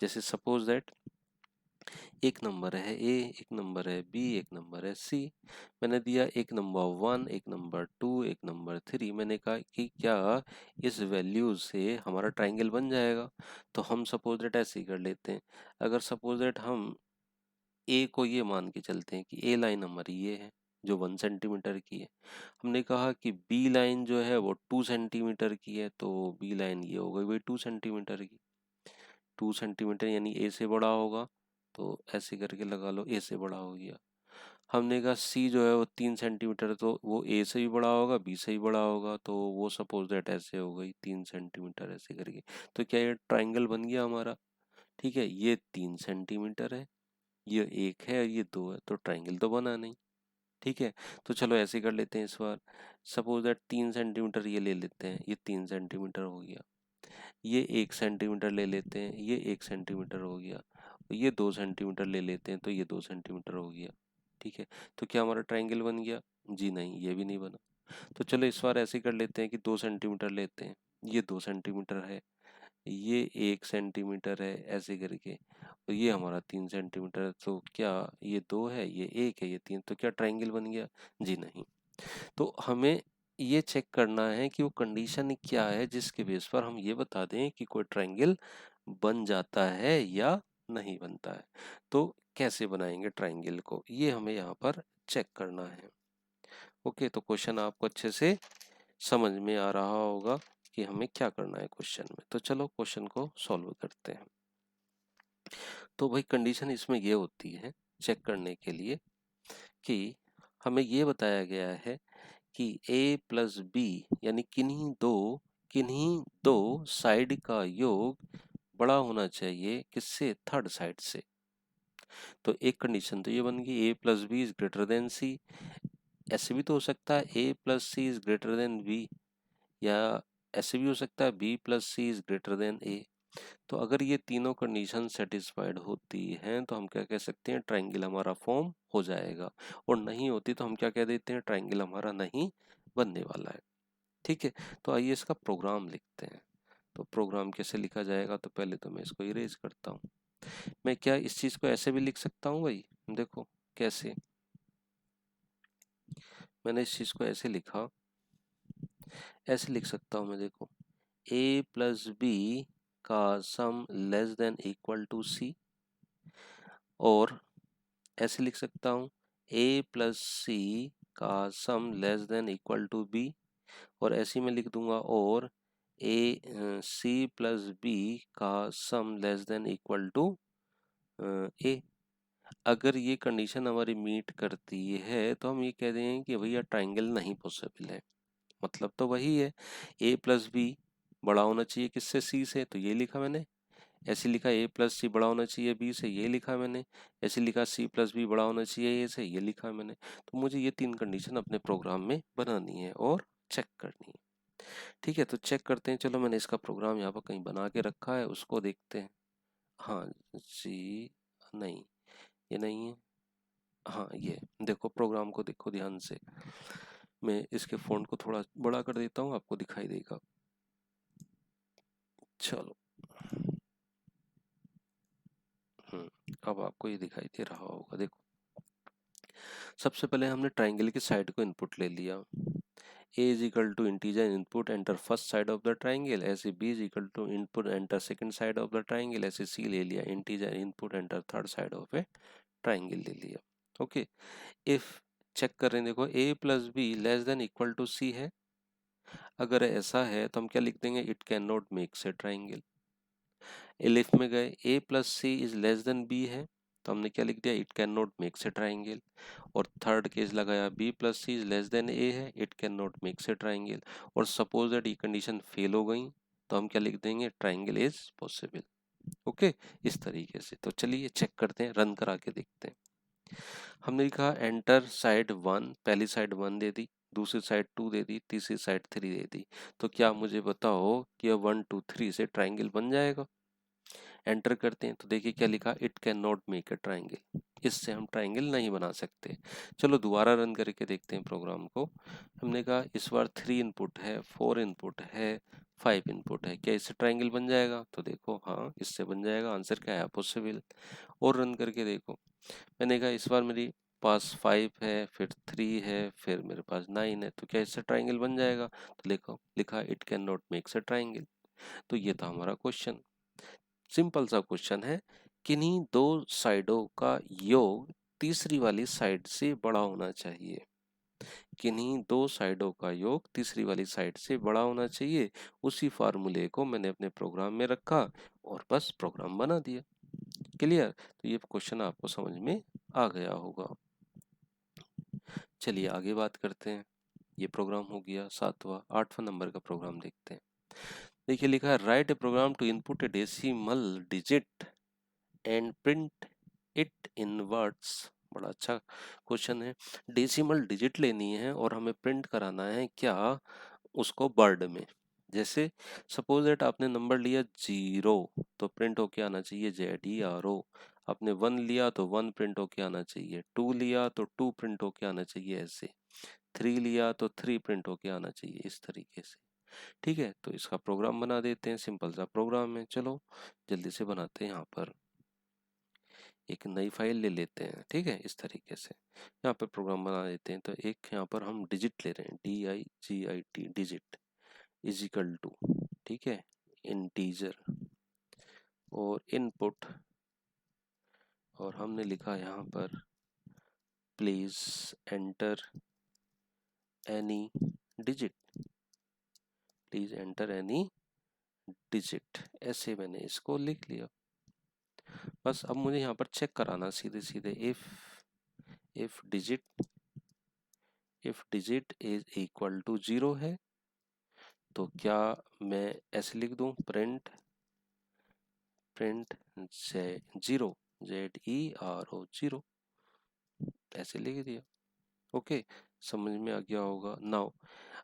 जैसे सपोज दैट एक नंबर है ए, एक नंबर है बी, एक नंबर है सी। मैंने दिया एक नंबर वन, एक नंबर टू, एक नंबर थ्री। मैंने कहा कि क्या इस वैल्यू से हमारा ट्राइंगल बन जाएगा। तो हम सपोज दैट ऐसे ही कर लेते हैं। अगर सपोज दैट हम ए को ये मान के चलते हैं कि ए लाइन हमारी ये है जो 1 सेंटीमीटर की है, हमने कहा कि बी लाइन जो है वो 2 सेंटीमीटर की है, तो बी लाइन ये हो गई भाई 2 सेंटीमीटर की। 2 सेंटीमीटर यानी ए से बड़ा होगा, तो ऐसे करके लगा लो ए से बड़ा हो गया। हमने कहा सी जो है वो 3 सेंटीमीटर, तो वो ए से भी बड़ा होगा बी से भी बड़ा होगा, तो वो सपोज दैट ऐसे हो गई 3 सेंटीमीटर ऐसे करके। तो क्या ये ट्राइंगल बन गया हमारा। ठीक है, ये 3 सेंटीमीटर है, ये एक है और ये दो है, तो ट्राइंगल तो बना नहीं। ठीक है, तो चलो ऐसे कर लेते हैं इस बार। सपोज दैट 3 सेंटीमीटर ये ले लेते हैं, ये 3 सेंटीमीटर हो गया। ये 1 सेंटीमीटर ले लेते हैं, ये 1 सेंटीमीटर हो गया। ये 2 सेंटीमीटर ले लेते हैं, तो ये 2 सेंटीमीटर हो गया। ठीक है, तो क्या हमारा ट्राइंगल बन गया, जी नहीं, ये भी नहीं बना। तो चलो इस बार ऐसे कर लेते हैं कि 2 सेंटीमीटर लेते हैं, ये 2 सेंटीमीटर है, ये 1 सेंटीमीटर है ऐसे करके, और ये हमारा 3 सेंटीमीटर है। तो क्या ये दो है, ये एक है, ये तीन, तो क्या ट्राइंगल बन गया, जी नहीं। तो हमें ये चेक करना है कि वो कंडीशन क्या है जिसके बेस पर हम ये बता दें कि कोई ट्राइंगल बन जाता है या नहीं बनता है। तो कैसे बनाएंगे ट्राइंगल को, ये हमें यहाँ पर चेक करना है। ओके, तो क्वेश्चन आपको अच्छे से समझ में आ रहा होगा कि हमें क्या करना है क्वेश्चन में। तो चलो क्वेश्चन को सॉल्व करते हैं। तो भाई कंडीशन इसमें ये होती है चेक करने के लिए कि हमें ये बताया गया है कि a प्लस बी यानी किन्हीं दो साइड का योग बड़ा होना चाहिए किससे, थर्ड साइड से। तो एक कंडीशन तो ये बन गई a plus b is greater than c. ऐसे भी तो हो सकता है a plus C is greater than b, या ऐसे भी हो सकता है b plus C is greater than a। तो अगर ये तीनों कंडीशन सेटिस्फाइड होती हैं तो हम क्या कह सकते हैं, ट्राइंगल हमारा फॉर्म हो जाएगा। और नहीं होती तो हम क्या कह देते हैं, ट्राइंगल हमारा नहीं बनने वाला है। ठीक है, तो आइए इसका प्रोग्राम लिखते हैं। तो प्रोग्राम कैसे लिखा जाएगा, तो पहले तो मैं इसको इरेज करता हूँ। मैं क्या इस चीज को ऐसे भी लिख सकता हूँ भाई, देखो कैसे। मैंने इस चीज को ऐसे लिखा, ऐसे लिख सकता हूँ मैं, देखो a प्लस बी का sum less than equal to c, और ऐसे लिख सकता हूँ a प्लस सी का sum less than equal to b, और ऐसे ही मैं लिख दूंगा और ए सी प्लस बी का sum less than equal to ए। अगर ये कंडीशन हमारी मीट करती है तो हम ये कह देंगे कि भैया ट्राइंगल नहीं पॉसिबल है। मतलब तो वही है, ए प्लस बी बड़ा होना चाहिए किससे, सी से, तो ये लिखा मैंने। ऐसे लिखा ए प्लस सी बड़ा होना चाहिए बी से, ये लिखा मैंने। ऐसे लिखा सी प्लस बी बड़ा होना चाहिए ए से, ये लिखा मैंने। तो मुझे ये तीन कंडीशन अपने प्रोग्राम में बनानी है और चेक करनी है। ठीक है, तो चेक करते हैं। चलो मैंने इसका प्रोग्राम यहाँ पर कहीं बना के रखा है, उसको देखते हैं। हाँ जी, नहीं ये नहीं है। हाँ ये देखो, प्रोग्राम को देखो ध्यान से। मैं इसके फ़ॉन्ट को थोड़ा बड़ा कर देता हूँ, आपको दिखाई देगा। चलो, अब आपको ये दिखाई दे रहा होगा। देखो, सबसे पहले हमने ट्राइंगल की साइड को इनपुट ले लिया। a is equal to integer input, enter first side of the triangle। ऐसे b is equal to input, enter second side of the triangle। ऐसे c ले लिया, integer input, enter third side of a triangle ले लिया। ओके, if चेक कर रहे हैं, देखो a plus b less than equal to c है। अगर ऐसा है तो हम क्या लिख देंगे, it can not makes a triangle. Elif में गए, a plus C is less than b है, तो हमने क्या लिख दिया, it can not makes a triangle. और थर्ड केस लगाया, b plus C is less than a है, it can not makes a triangle. और सपोज दैट ये कंडीशन फेल हो गई तो हम क्या लिख देंगे, ट्राइंगल इज पॉसिबल। ओके, इस तरीके से। तो चलिए चेक करते हैं, रन करा के देखते हैं। हमने लिखा एंटर साइड वन, पहली साइड वन दे दी, दूसरी साइड टू दे दी, तीसरी साइड थ्री दे दी। तो क्या मुझे बताओ कि अब 1 2 3 से ट्राइंगल बन जाएगा। एंटर करते हैं तो देखिए क्या लिखा, it can not make a triangle. इससे हम ट्राइंगल नहीं बना सकते। चलो दोबारा रन करके देखते हैं प्रोग्राम को। हमने कहा इस बार 3 इनपुट है, 4 इनपुट है, 5 इनपुट है, क्या इससे ट्राइंगल बन जाएगा। तो देखो हाँ, इससे बन जाएगा। आंसर क्या है, पॉसिबल। और रन करके देखो, मैंने कहा इस बार मेरी पास 5 है, फिर 3 है, फिर मेरे पास 9 है, तो क्या इससे ट्राइंगल बन जाएगा। तो लिखो, लिखा it can not makes a triangle. तो ये था हमारा क्वेश्चन। सिंपल सा क्वेश्चन है, किन्हीं दो साइडों का योग तीसरी वाली साइड से बड़ा होना चाहिए। किन्हीं दो साइडों का योग तीसरी वाली साइड से बड़ा होना चाहिए। उसी फार्मूले को मैंने अपने प्रोग्राम में रखा और बस प्रोग्राम बना दिया। क्लियर। तो ये क्वेश्चन आपको समझ में आ गया होगा। चलिए आगे बात करते हैं। ये प्रोग्राम हो गया सातवां। आठवां नंबर का प्रोग्राम देखते हैं। देखिए लिखा है, write a program to input a decimal digit and print it in words. बड़ा अच्छा क्वेश्चन है। डेसिमल डिजिट लेनी है और हमें प्रिंट कराना है क्या, उसको वर्ड में। जैसे सपोज दैट आपने नंबर लिया 0, तो प्रिंट होके आना चाहिए ZERO। आपने 1 लिया तो 1 प्रिंट होके आना चाहिए, 2 लिया तो 2 प्रिंट होके आना चाहिए, ऐसे 3 लिया तो 3 प्रिंट होके आना चाहिए, इस तरीके से। ठीक है, तो इसका प्रोग्राम बना देते हैं। सिंपल सा प्रोग्राम है, चलो जल्दी से बनाते हैं। यहाँ पर एक नई फाइल ले लेते हैं, ठीक है, इस तरीके से यहाँ पर प्रोग्राम बना देते हैं। तो एक यहाँ पर हम डिजिट ले रहे हैं, DIGIT, digit is equal to, ठीक है, इंटीजर और इनपुट। और हमने लिखा यहाँ पर please enter any digit, please enter any digit, ऐसे मैंने इसको लिख लिया। बस अब मुझे यहाँ पर चेक कराना सीधे सीधे, if digit is equal to 0 है तो क्या मैं ऐसे लिख दूं, प्रिंट जीरो, ZERO 0, ऐसे लिख दिया। ओके, समझ में आ गया होगा। नाउ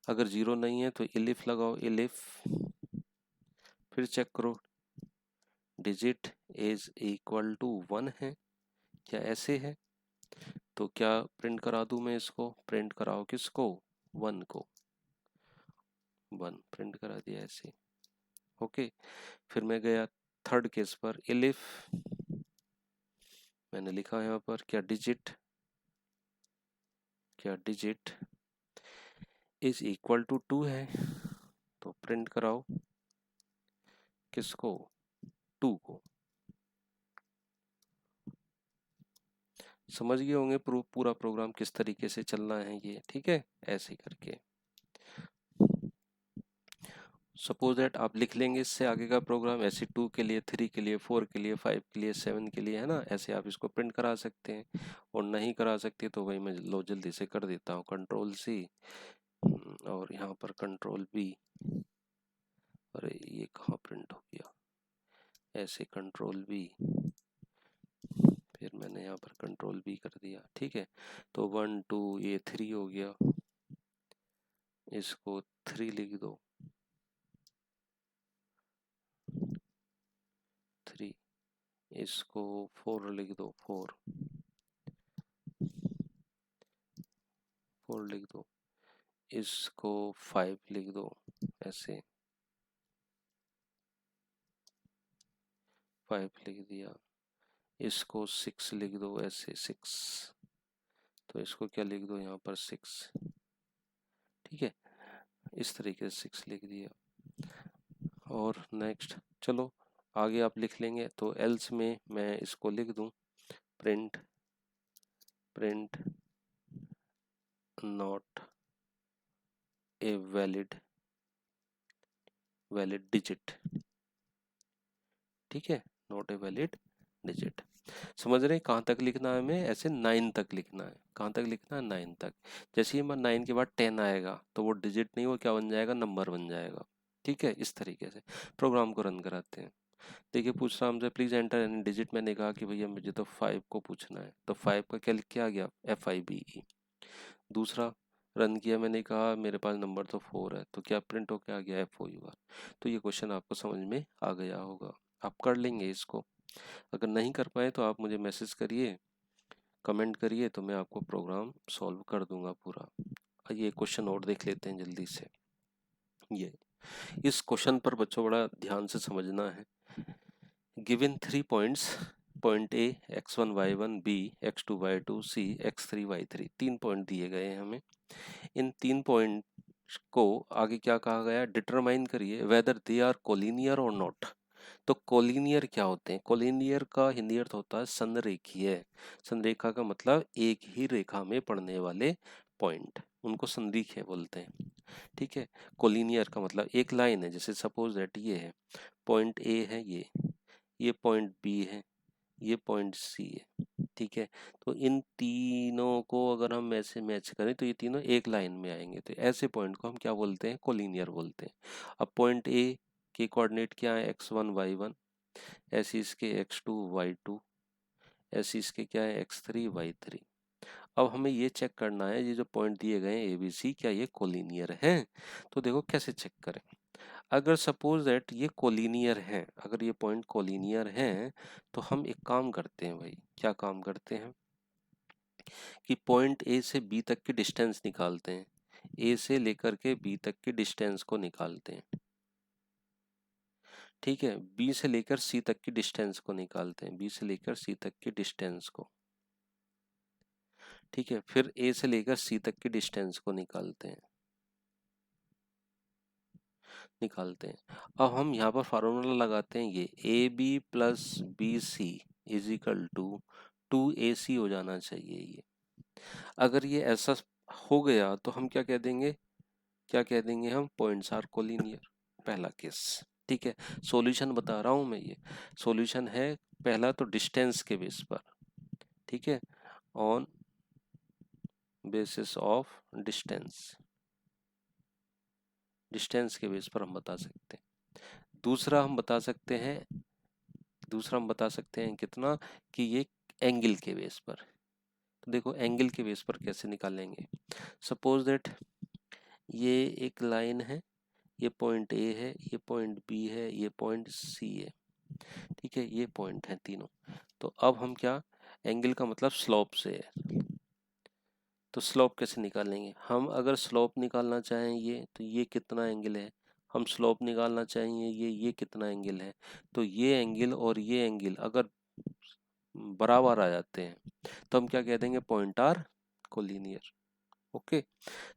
अगर 0 नहीं है तो इलिफ लगाओ, इलिफ, फिर चेक करो डिजिट इज इक्वल टू 1 है क्या, ऐसे है। तो क्या प्रिंट करा दूं मैं इसको, प्रिंट कराओ किसको, 1 को, 1 प्रिंट करा दिया ऐसे। ओके, फिर मैं गया थर्ड केस पर, इलिफ, मैंने लिखा यहाँ पर क्या डिजिट इज इक्वल टू 2 है, तो प्रिंट कराओ किसको, 2 को। समझ गए होंगे पूरा प्रोग्राम किस तरीके से चलना है ये, ठीक है, ऐसे करके। सपोज दैट आप लिख लेंगे इससे आगे का प्रोग्राम ऐसे 2 के लिए, 3 के लिए, 4 के लिए, 5 के लिए, 7 के लिए, है ना, ऐसे आप इसको प्रिंट करा सकते हैं। और नहीं करा सकते तो वही मैं लो जल्दी से कर देता हूँ, कंट्रोल सी और यहाँ पर कंट्रोल बी। अरे ये कहाँ प्रिंट हो गया, ऐसे कंट्रोल बी, फिर मैंने यहाँ पर कंट्रोल बी कर दिया। ठीक है, तो 1 2 ये 3 हो गया, इसको 3 लिख दो, 3, इसको 4 लिख दो, 4 लिख दो, इसको 5 लिख दो, ऐसे 5 लिख दिया, इसको 6 लिख दो, ऐसे 6, तो इसको क्या लिख दो यहाँ पर 6। ठीक है, इस तरीके से 6 लिख दिया। और नेक्स्ट चलो आगे आप लिख लेंगे, तो एल्स में मैं इसको लिख दूं print not a valid digit. ठीक है, नॉट ए वैलिड डिजिट। समझ रहे हैं कहाँ तक लिखना है हमें, ऐसे 9 तक लिखना है। कहाँ तक लिखना है, 9 तक। जैसे ही मैं 9 के बाद 10 आएगा तो वो डिजिट नहीं, वो क्या बन जाएगा, नंबर बन जाएगा। ठीक है, इस तरीके से प्रोग्राम को रन कराते हैं। देखिए पूछ रहा हमसे प्लीज एंटर एनी डिजिट, मैंने कहा कि भैया मुझे तो 5 को पूछना है, तो 5 का क्या लिख के आ गया, FIVE। दूसरा रन किया, मैंने कहा मेरे पास नंबर तो 4 है, तो क्या प्रिंट होके आ गया, FOUR। तो ये क्वेश्चन आपको समझ में आ गया होगा, आप कर लेंगे इसको। अगर नहीं कर पाए तो आप मुझे मैसेज करिए, कमेंट करिए, तो मैं आपको प्रोग्राम सॉल्व कर दूंगा पूरा। ये क्वेश्चन और देख लेते हैं जल्दी से। ये इस क्वेश्चन पर बच्चों बड़ा ध्यान से समझना है। Given 3 points, point A x1 y1, b x2 y2, c x3 y3, 3 point दिए गए हैं हमें। इन 3 पॉइंट को आगे क्या कहा गया, डिटरमाइन करिए वेदर दे आर कोलिनियर और नॉट। तो कोलिनियर क्या होते हैं, कोलिनियर का हिंदी अर्थ होता है संरेखीय। संरेखा का मतलब एक ही रेखा में पड़ने वाले पॉइंट, उनको संरेखीय बोलते हैं। ठीक है, कोलिनियर का मतलब एक लाइन है, जैसे सपोज दैट ये है, पॉइंट ए है, ये पॉइंट बी है, ये पॉइंट सी है। ठीक है, तो इन तीनों को अगर हम ऐसे मैच करें तो ये तीनों एक लाइन में आएंगे, तो ऐसे पॉइंट को हम क्या बोलते हैं, कोलिनियर बोलते हैं। अब पॉइंट ए के कोऑर्डिनेट क्या है, x1 y1, ऐसे इसके x2 y2, ऐसे इसके क्या है, x3 y3। अब हमें ये चेक करना है, ये जो पॉइंट दिए गए हैं ABC, क्या ये कोलिनियर हैं। तो देखो कैसे चेक करें। अगर सपोज दैट ये कोलिनियर हैं, अगर ये पॉइंट कोलिनियर हैं, तो हम एक काम करते हैं भाई, क्या काम करते हैं कि पॉइंट ए से बी तक की डिस्टेंस निकालते हैं, ए से लेकर के बी तक की डिस्टेंस को निकालते हैं। ठीक है, बी से लेकर सी तक की डिस्टेंस को निकालते हैं, बी से लेकर सी तक की डिस्टेंस को। ठीक है, फिर ए से लेकर सी तक की डिस्टेंस को निकालते हैं, अब हम यहाँ पर फार्मूला लगाते हैं, ये A B plus B C is equal to 2AC हो जाना चाहिए ये। अगर ये ऐसा हो गया तो हम क्या कह देंगे, हम पॉइंट्स आर कोलिनियर, पहला केस। ठीक है, सॉल्यूशन बता रहा हूं मैं, ये सॉल्यूशन है पहला तो डिस्टेंस के बेस पर। ठीक है, ऑन बेसिस ऑफ डिस्टेंस के बेस पर हम बता सकते हैं। दूसरा हम बता सकते हैं कितना, कि ये एंगल के बेस पर। तो देखो एंगल के बेस पर कैसे निकालेंगे, सपोज दैट ये एक लाइन है, ये पॉइंट ए है, ये पॉइंट बी है, ये पॉइंट सी है। ठीक है, ये पॉइंट है तीनों। तो अब हम क्या, एंगल का मतलब स्लोप से है, तो स्लोप कैसे निकालेंगे हम, अगर स्लोप निकालना चाहें ये, तो ये कितना एंगल है, हम स्लोप निकालना चाहेंगे ये कितना एंगल है, तो ये एंगल और ये एंगल अगर बराबर आ जाते हैं तो हम क्या कह देंगे, point are collinear. Okay,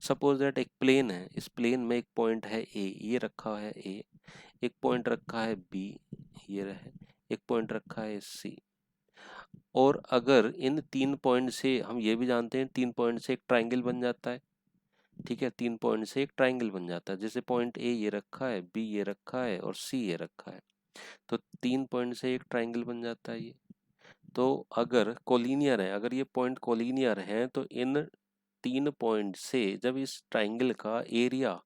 suppose that एक प्लेन है, इस प्लेन में एक पॉइंट है ए, ये रखा है ए, एक पॉइंट रखा है बी, ये रहे, एक पॉइंट रखा है सी। और अगर इन 3 पॉइंट से, हम ये भी जानते हैं 3 पॉइंट से एक ट्राइंगल बन जाता है, ठीक है, 3 पॉइंट से एक ट्राइंगल बन जाता है। जैसे पॉइंट ए ये रखा है, बी ये रखा है और सी ये रखा है, तो 3 पॉइंट से एक ट्राइंगल बन जाता है ये। तो अगर कोलिनियर है, अगर ये पॉइंट कोलिनियर है, तो इन 3 पॉइंट से जब इस ट्राइंगल का एरिया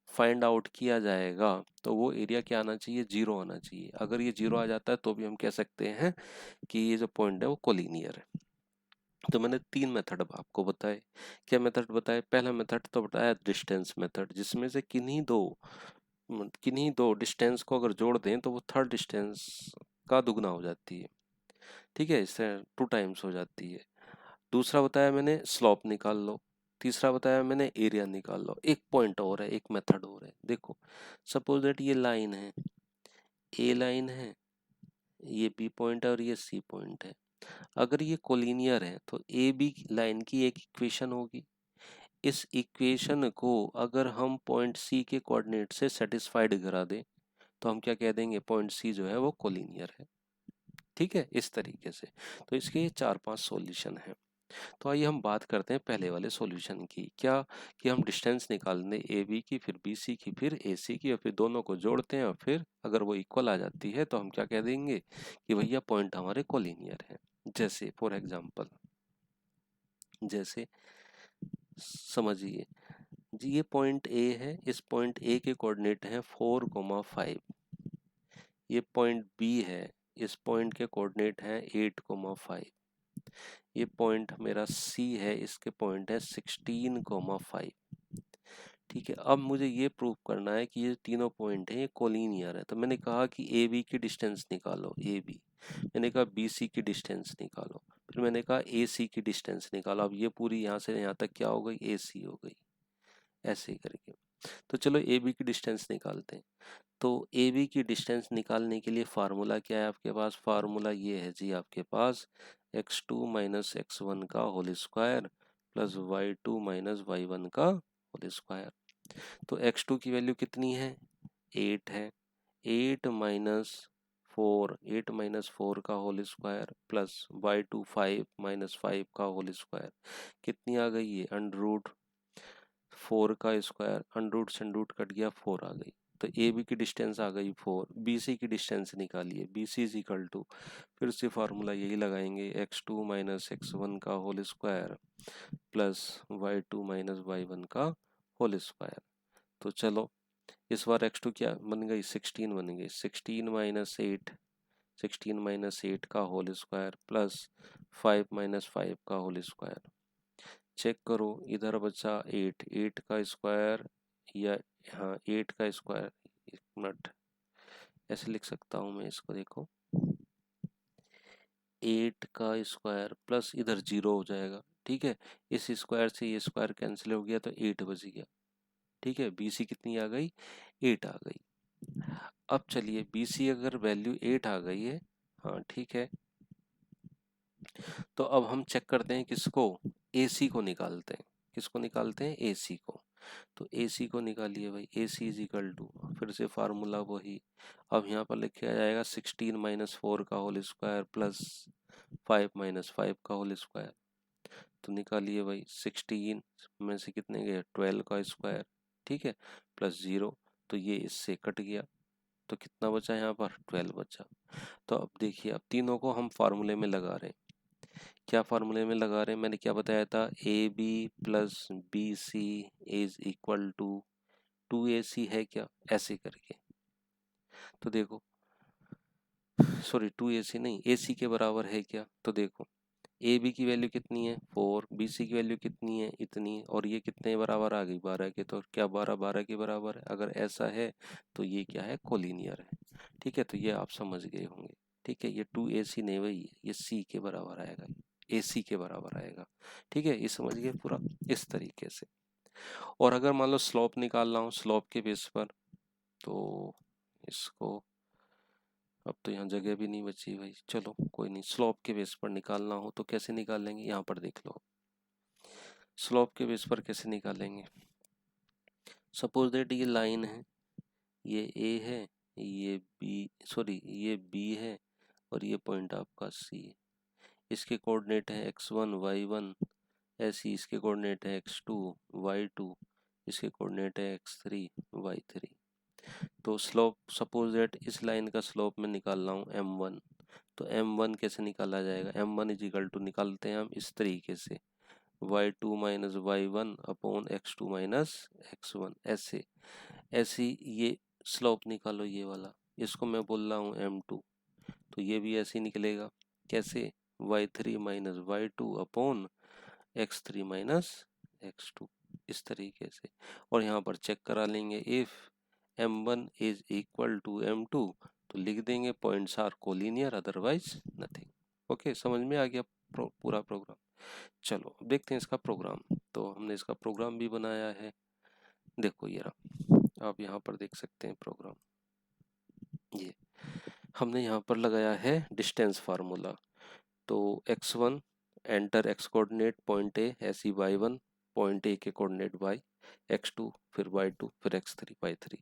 फाइंड आउट किया जाएगा तो वो एरिया क्या आना चाहिए, 0 आना चाहिए। अगर ये 0 आ जाता है तो भी हम कह सकते हैं कि ये जो पॉइंट है वो कोलिनियर है। तो मैंने 3 मेथड अब आपको बताए। क्या मेथड बताए? पहला मेथड तो बताया डिस्टेंस मेथड, जिसमें से किन्हीं दो डिस्टेंस को अगर जोड़ दें तो वो थर्ड डिस्टेंस का दुगना हो जाती है। ठीक है, इससे 2 टाइम्स हो जाती है। दूसरा बताया मैंने स्लोप निकाल लो। तीसरा बताया मैंने एरिया निकाल लो। एक पॉइंट और है, एक मेथड और है। देखो, सपोज दैट ये लाइन है, ए लाइन है, ये बी पॉइंट है और ये सी पॉइंट है। अगर ये कोलिनियर है तो ए बी लाइन की एक इक्वेशन होगी। इस इक्वेशन को अगर हम पॉइंट सी के कोऑर्डिनेट से सेटिस्फाइड करा दें तो हम क्या कह देंगे, पॉइंट सी जो है वो कोलिनियर है। ठीक है, इस तरीके से। तो इसके 4-5 सॉल्यूशन हैं। तो आइए हम बात करते हैं पहले वाले सॉल्यूशन की। क्या कि हम डिस्टेंस निकाल दें ए बी की, फिर बी सी की, फिर ए सी की, और फिर दोनों को जोड़ते हैं, और फिर अगर वो इक्वल आ जाती है तो हम क्या कह देंगे कि भैया पॉइंट हमारे कोलिनियर हैं। जैसे फॉर एग्जांपल, जैसे समझिए जी, ये पॉइंट ए है, इस पॉइंट ए के कोऑर्डिनेट हैं 4,5। ये पॉइंट बी है, इस पॉइंट के कोऑर्डिनेट हैं 8,5। ये पॉइंट मेरा सी है, इसके पॉइंट है 16,5। ठीक है, अब मुझे ये प्रूव करना है कि ये तीनों पॉइंट हैं ये कोलिनियर है। तो मैंने कहा कि ए बी की डिस्टेंस निकालो, ए बी। मैंने कहा बी सी की डिस्टेंस निकालो, फिर मैंने कहा ए सी की डिस्टेंस निकालो। अब ये पूरी यहाँ से यहाँ तक क्या हो गई, ए सी हो गई, ऐसे ही करके। तो चलो ए बी की डिस्टेंस निकालते हैं। तो ए बी की डिस्टेंस निकालने के लिए फार्मूला क्या है आपके पास? फार्मूला ये है जी आपके पास, x2 माइनस x1 का whole square plus y2 minus y1 का होल स्क्वायर। तो x2 की वैल्यू कितनी है, 8 है। 8 माइनस 4 का whole square plus y2 5 minus 5 का होल स्क्वायर, कितनी आ गई है, अंडर रूट 4 का स्क्वायर, अंडर रूट से अंडर रूट कट गया, 4 आ गई। तो ए बी की डिस्टेंस आ गई 4। बी सी की डिस्टेंस निकालिए, B C is equal to, फिर से फार्मूला यही लगाएंगे, x2 माइनस x1 का whole square plus y2 minus y1 का होल स्क्वायर। तो चलो इस बार x2 क्या बन गई, 16 बन गई। 16 माइनस 8 का होल स्क्वायर प्लस 5 माइनस 5 का होल स्क्वायर। चेक करो, इधर बचा 8, 8 का स्क्वायर, या हाँ 8 का स्क्वायर, एक मिनट, ऐसे लिख सकता हूँ मैं इसको, देखो 8 का स्क्वायर प्लस इधर 0 हो जाएगा। ठीक है, इस स्क्वायर से ये स्क्वायर कैंसिल हो गया तो 8 बच गया। ठीक है, बी सी कितनी आ गई, 8 आ गई। अब चलिए बी सी अगर वैल्यू 8 आ गई है, हाँ ठीक है, तो अब हम चेक करते हैं किसको, ए सी को निकालते हैं। किसको निकालते हैं, ए सी को। तो ए सी को निकालिए भाई, ए सी इज इक्वल टू, फिर से फार्मूला वही। अब यहाँ पर लिखा जाएगा 16 माइनस 4 का होल स्क्वायर प्लस 5 माइनस 5 का होल स्क्वायर। तो निकालिए भाई, 16 में से कितने गए, 12 का स्क्वायर, ठीक है, प्लस 0, तो ये इससे कट गया, तो कितना बचा यहाँ पर, 12 बचा। तो अब देखिए, अब तीनों को हम फार्मूले में लगा रहे हैं। क्या फार्मूले में लगा रहे हैं, मैंने क्या बताया था, A B plus B C is equal to 2ac है क्या, ऐसे करके। तो देखो, सॉरी 2ac नहीं, ac के बराबर है क्या, तो देखो ए बी की वैल्यू कितनी है, 4, बी सी की वैल्यू कितनी है, इतनी, और ये कितने बराबर आ गई, 12 के। तो क्या 12 12 के बराबर है? अगर ऐसा है तो ये क्या है, कोलिनियर है। ठीक है, तो ये आप समझ गए होंगे। ठीक है, ये 2ac नहीं भाई, ये c के बराबर आएगा, ac के बराबर आएगा। ठीक है, ये समझ गए पूरा, इस तरीके से। और अगर मान लो स्लोप निकालना हो, स्लोप के बेस पर, तो इसको, अब तो यहाँ जगह भी नहीं बची भाई, चलो कोई नहीं, स्लोप के बेस पर निकालना हो तो कैसे निकालेंगे, यहाँ पर देख लो। स्लोप के बेस पर कैसे निकालेंगे, सपोज दैट ये लाइन है, ये ए है, ये बी, सॉरी ये बी है, और ये पॉइंट आपका सी है। इसके कोऑर्डिनेट है x1 y1, ऐसी इसके कोऑर्डिनेट है x2 y2, इसके कोऑर्डिनेट है x3 y3। तो स्लोप सपोज दैट इस लाइन का स्लोप मैं निकाल रहा हूँ m1, तो m1 कैसे निकाला जाएगा, m1 इज इक्वल टू निकालते हैं हम इस तरीके से y2 minus y1 upon x2 minus x1, ऐसे ऐसी ये स्लोप निकालो ये वाला, इसको मैं बोल रहा हूँ m2, तो ये भी ऐसे ही निकलेगा कैसे y3 minus y2 upon x3 minus x2, इस तरीके से। और यहाँ पर चेक करा लेंगे if m1 is equal to m2, तो लिख देंगे points are collinear otherwise nothing. Okay, समझ में आ गया पूरा प्रोग्राम। चलो देखते हैं इसका प्रोग्राम। तो हमने इसका प्रोग्राम भी बनाया है, देखो ये रहा, आप यहाँ पर देख सकते हैं प्रोग्राम। ये हमने यहाँ पर लगाया है डिस्टेंस फार्मूला। तो x1 enter x coordinate point A, ऐसी y1 पॉइंट ए के कोऑर्डिनेट y, x2 फिर y2 फिर x3 y3।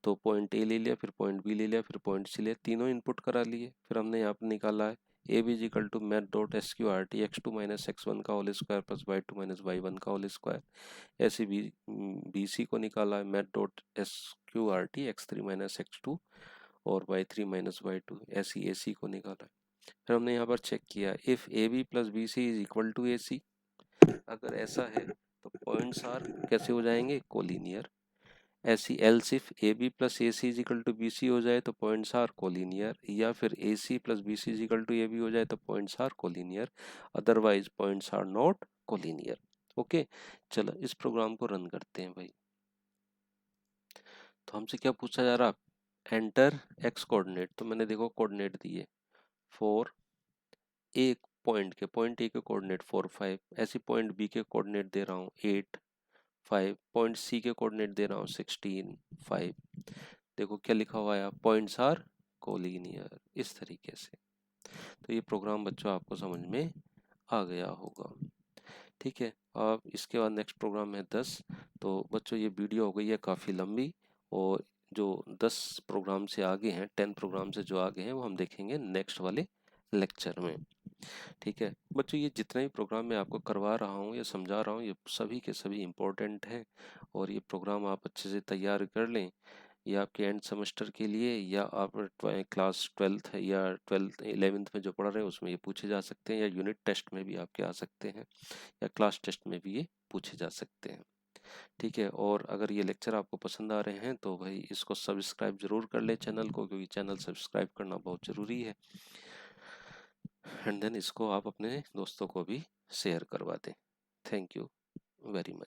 तो पॉइंट ए ले लिया, फिर पॉइंट बी ले लिया, फिर पॉइंट सी लिया, तीनों इनपुट करा लिए। फिर हमने यहाँ पर निकाला है A B equal to math dot S Q R T x2 minus x1 का whole square plus y2 minus y1 का होल स्क्वायर। ऐसे बी सी को निकाला है math dot S Q R T x3 minus x2 और y3 माइनस y2, ऐसी ए सी को निकाला है। फिर हमने यहाँ पर चेक किया if a B plus B C is equal to a c, अगर ऐसा है तो पॉइंट्स आर कैसे हो जाएंगे कोलिनियर। ऐसी else if a B plus a c is equal to b c हो जाए तो पॉइंट्स आर कोलिनियर, या फिर a c plus B C is equal to a b हो जाए तो points are collinear, otherwise points are not collinear. Okay, चलो इस प्रोग्राम को रन करते हैं भाई। तो हमसे क्या पूछा जा रहा, एंटर एक्स कोऑर्डिनेट, तो मैंने देखो कोऑर्डिनेट दिए 4, एक पॉइंट ए के कोऑर्डिनेट 4 5, ऐसे पॉइंट बी के कोऑर्डिनेट दे रहा हूँ 8 5, पॉइंट सी के कोऑर्डिनेट दे रहा हूँ 16 5। देखो क्या लिखा हुआ है, पॉइंट्स आर कोलिनियर, इस तरीके से। तो ये प्रोग्राम बच्चों आपको समझ में आ गया होगा। ठीक है, अब इसके बाद नेक्स्ट प्रोग्राम है 10। तो बच्चों ये वीडियो हो गई है काफ़ी लंबी, और जो 10 प्रोग्राम से आगे हैं, 10 प्रोग्राम से जो आगे हैं वो हम देखेंगे नेक्स्ट वाले लेक्चर में। ठीक है बच्चों, ये जितना भी प्रोग्राम मैं आपको करवा रहा हूँ या समझा रहा हूँ, ये सभी के सभी इम्पोर्टेंट हैं, और ये प्रोग्राम आप अच्छे से तैयार कर लें। ये आपके एंड सेमेस्टर के लिए, या आप क्लास 12th या 12th 11th में जो पढ़ रहे हैं उसमें ये पूछे जा सकते हैं, या यूनिट टेस्ट में भी आपके आ सकते हैं, या क्लास टेस्ट में भी ये पूछे जा सकते हैं। ठीक है, और अगर ये लेक्चर आपको पसंद आ रहे हैं तो भाई इसको सब्सक्राइब जरूर कर ले चैनल को, क्योंकि चैनल सब्सक्राइब करना बहुत ज़रूरी है। एंड देन इसको आप अपने दोस्तों को भी शेयर करवा दें। Thank you very much.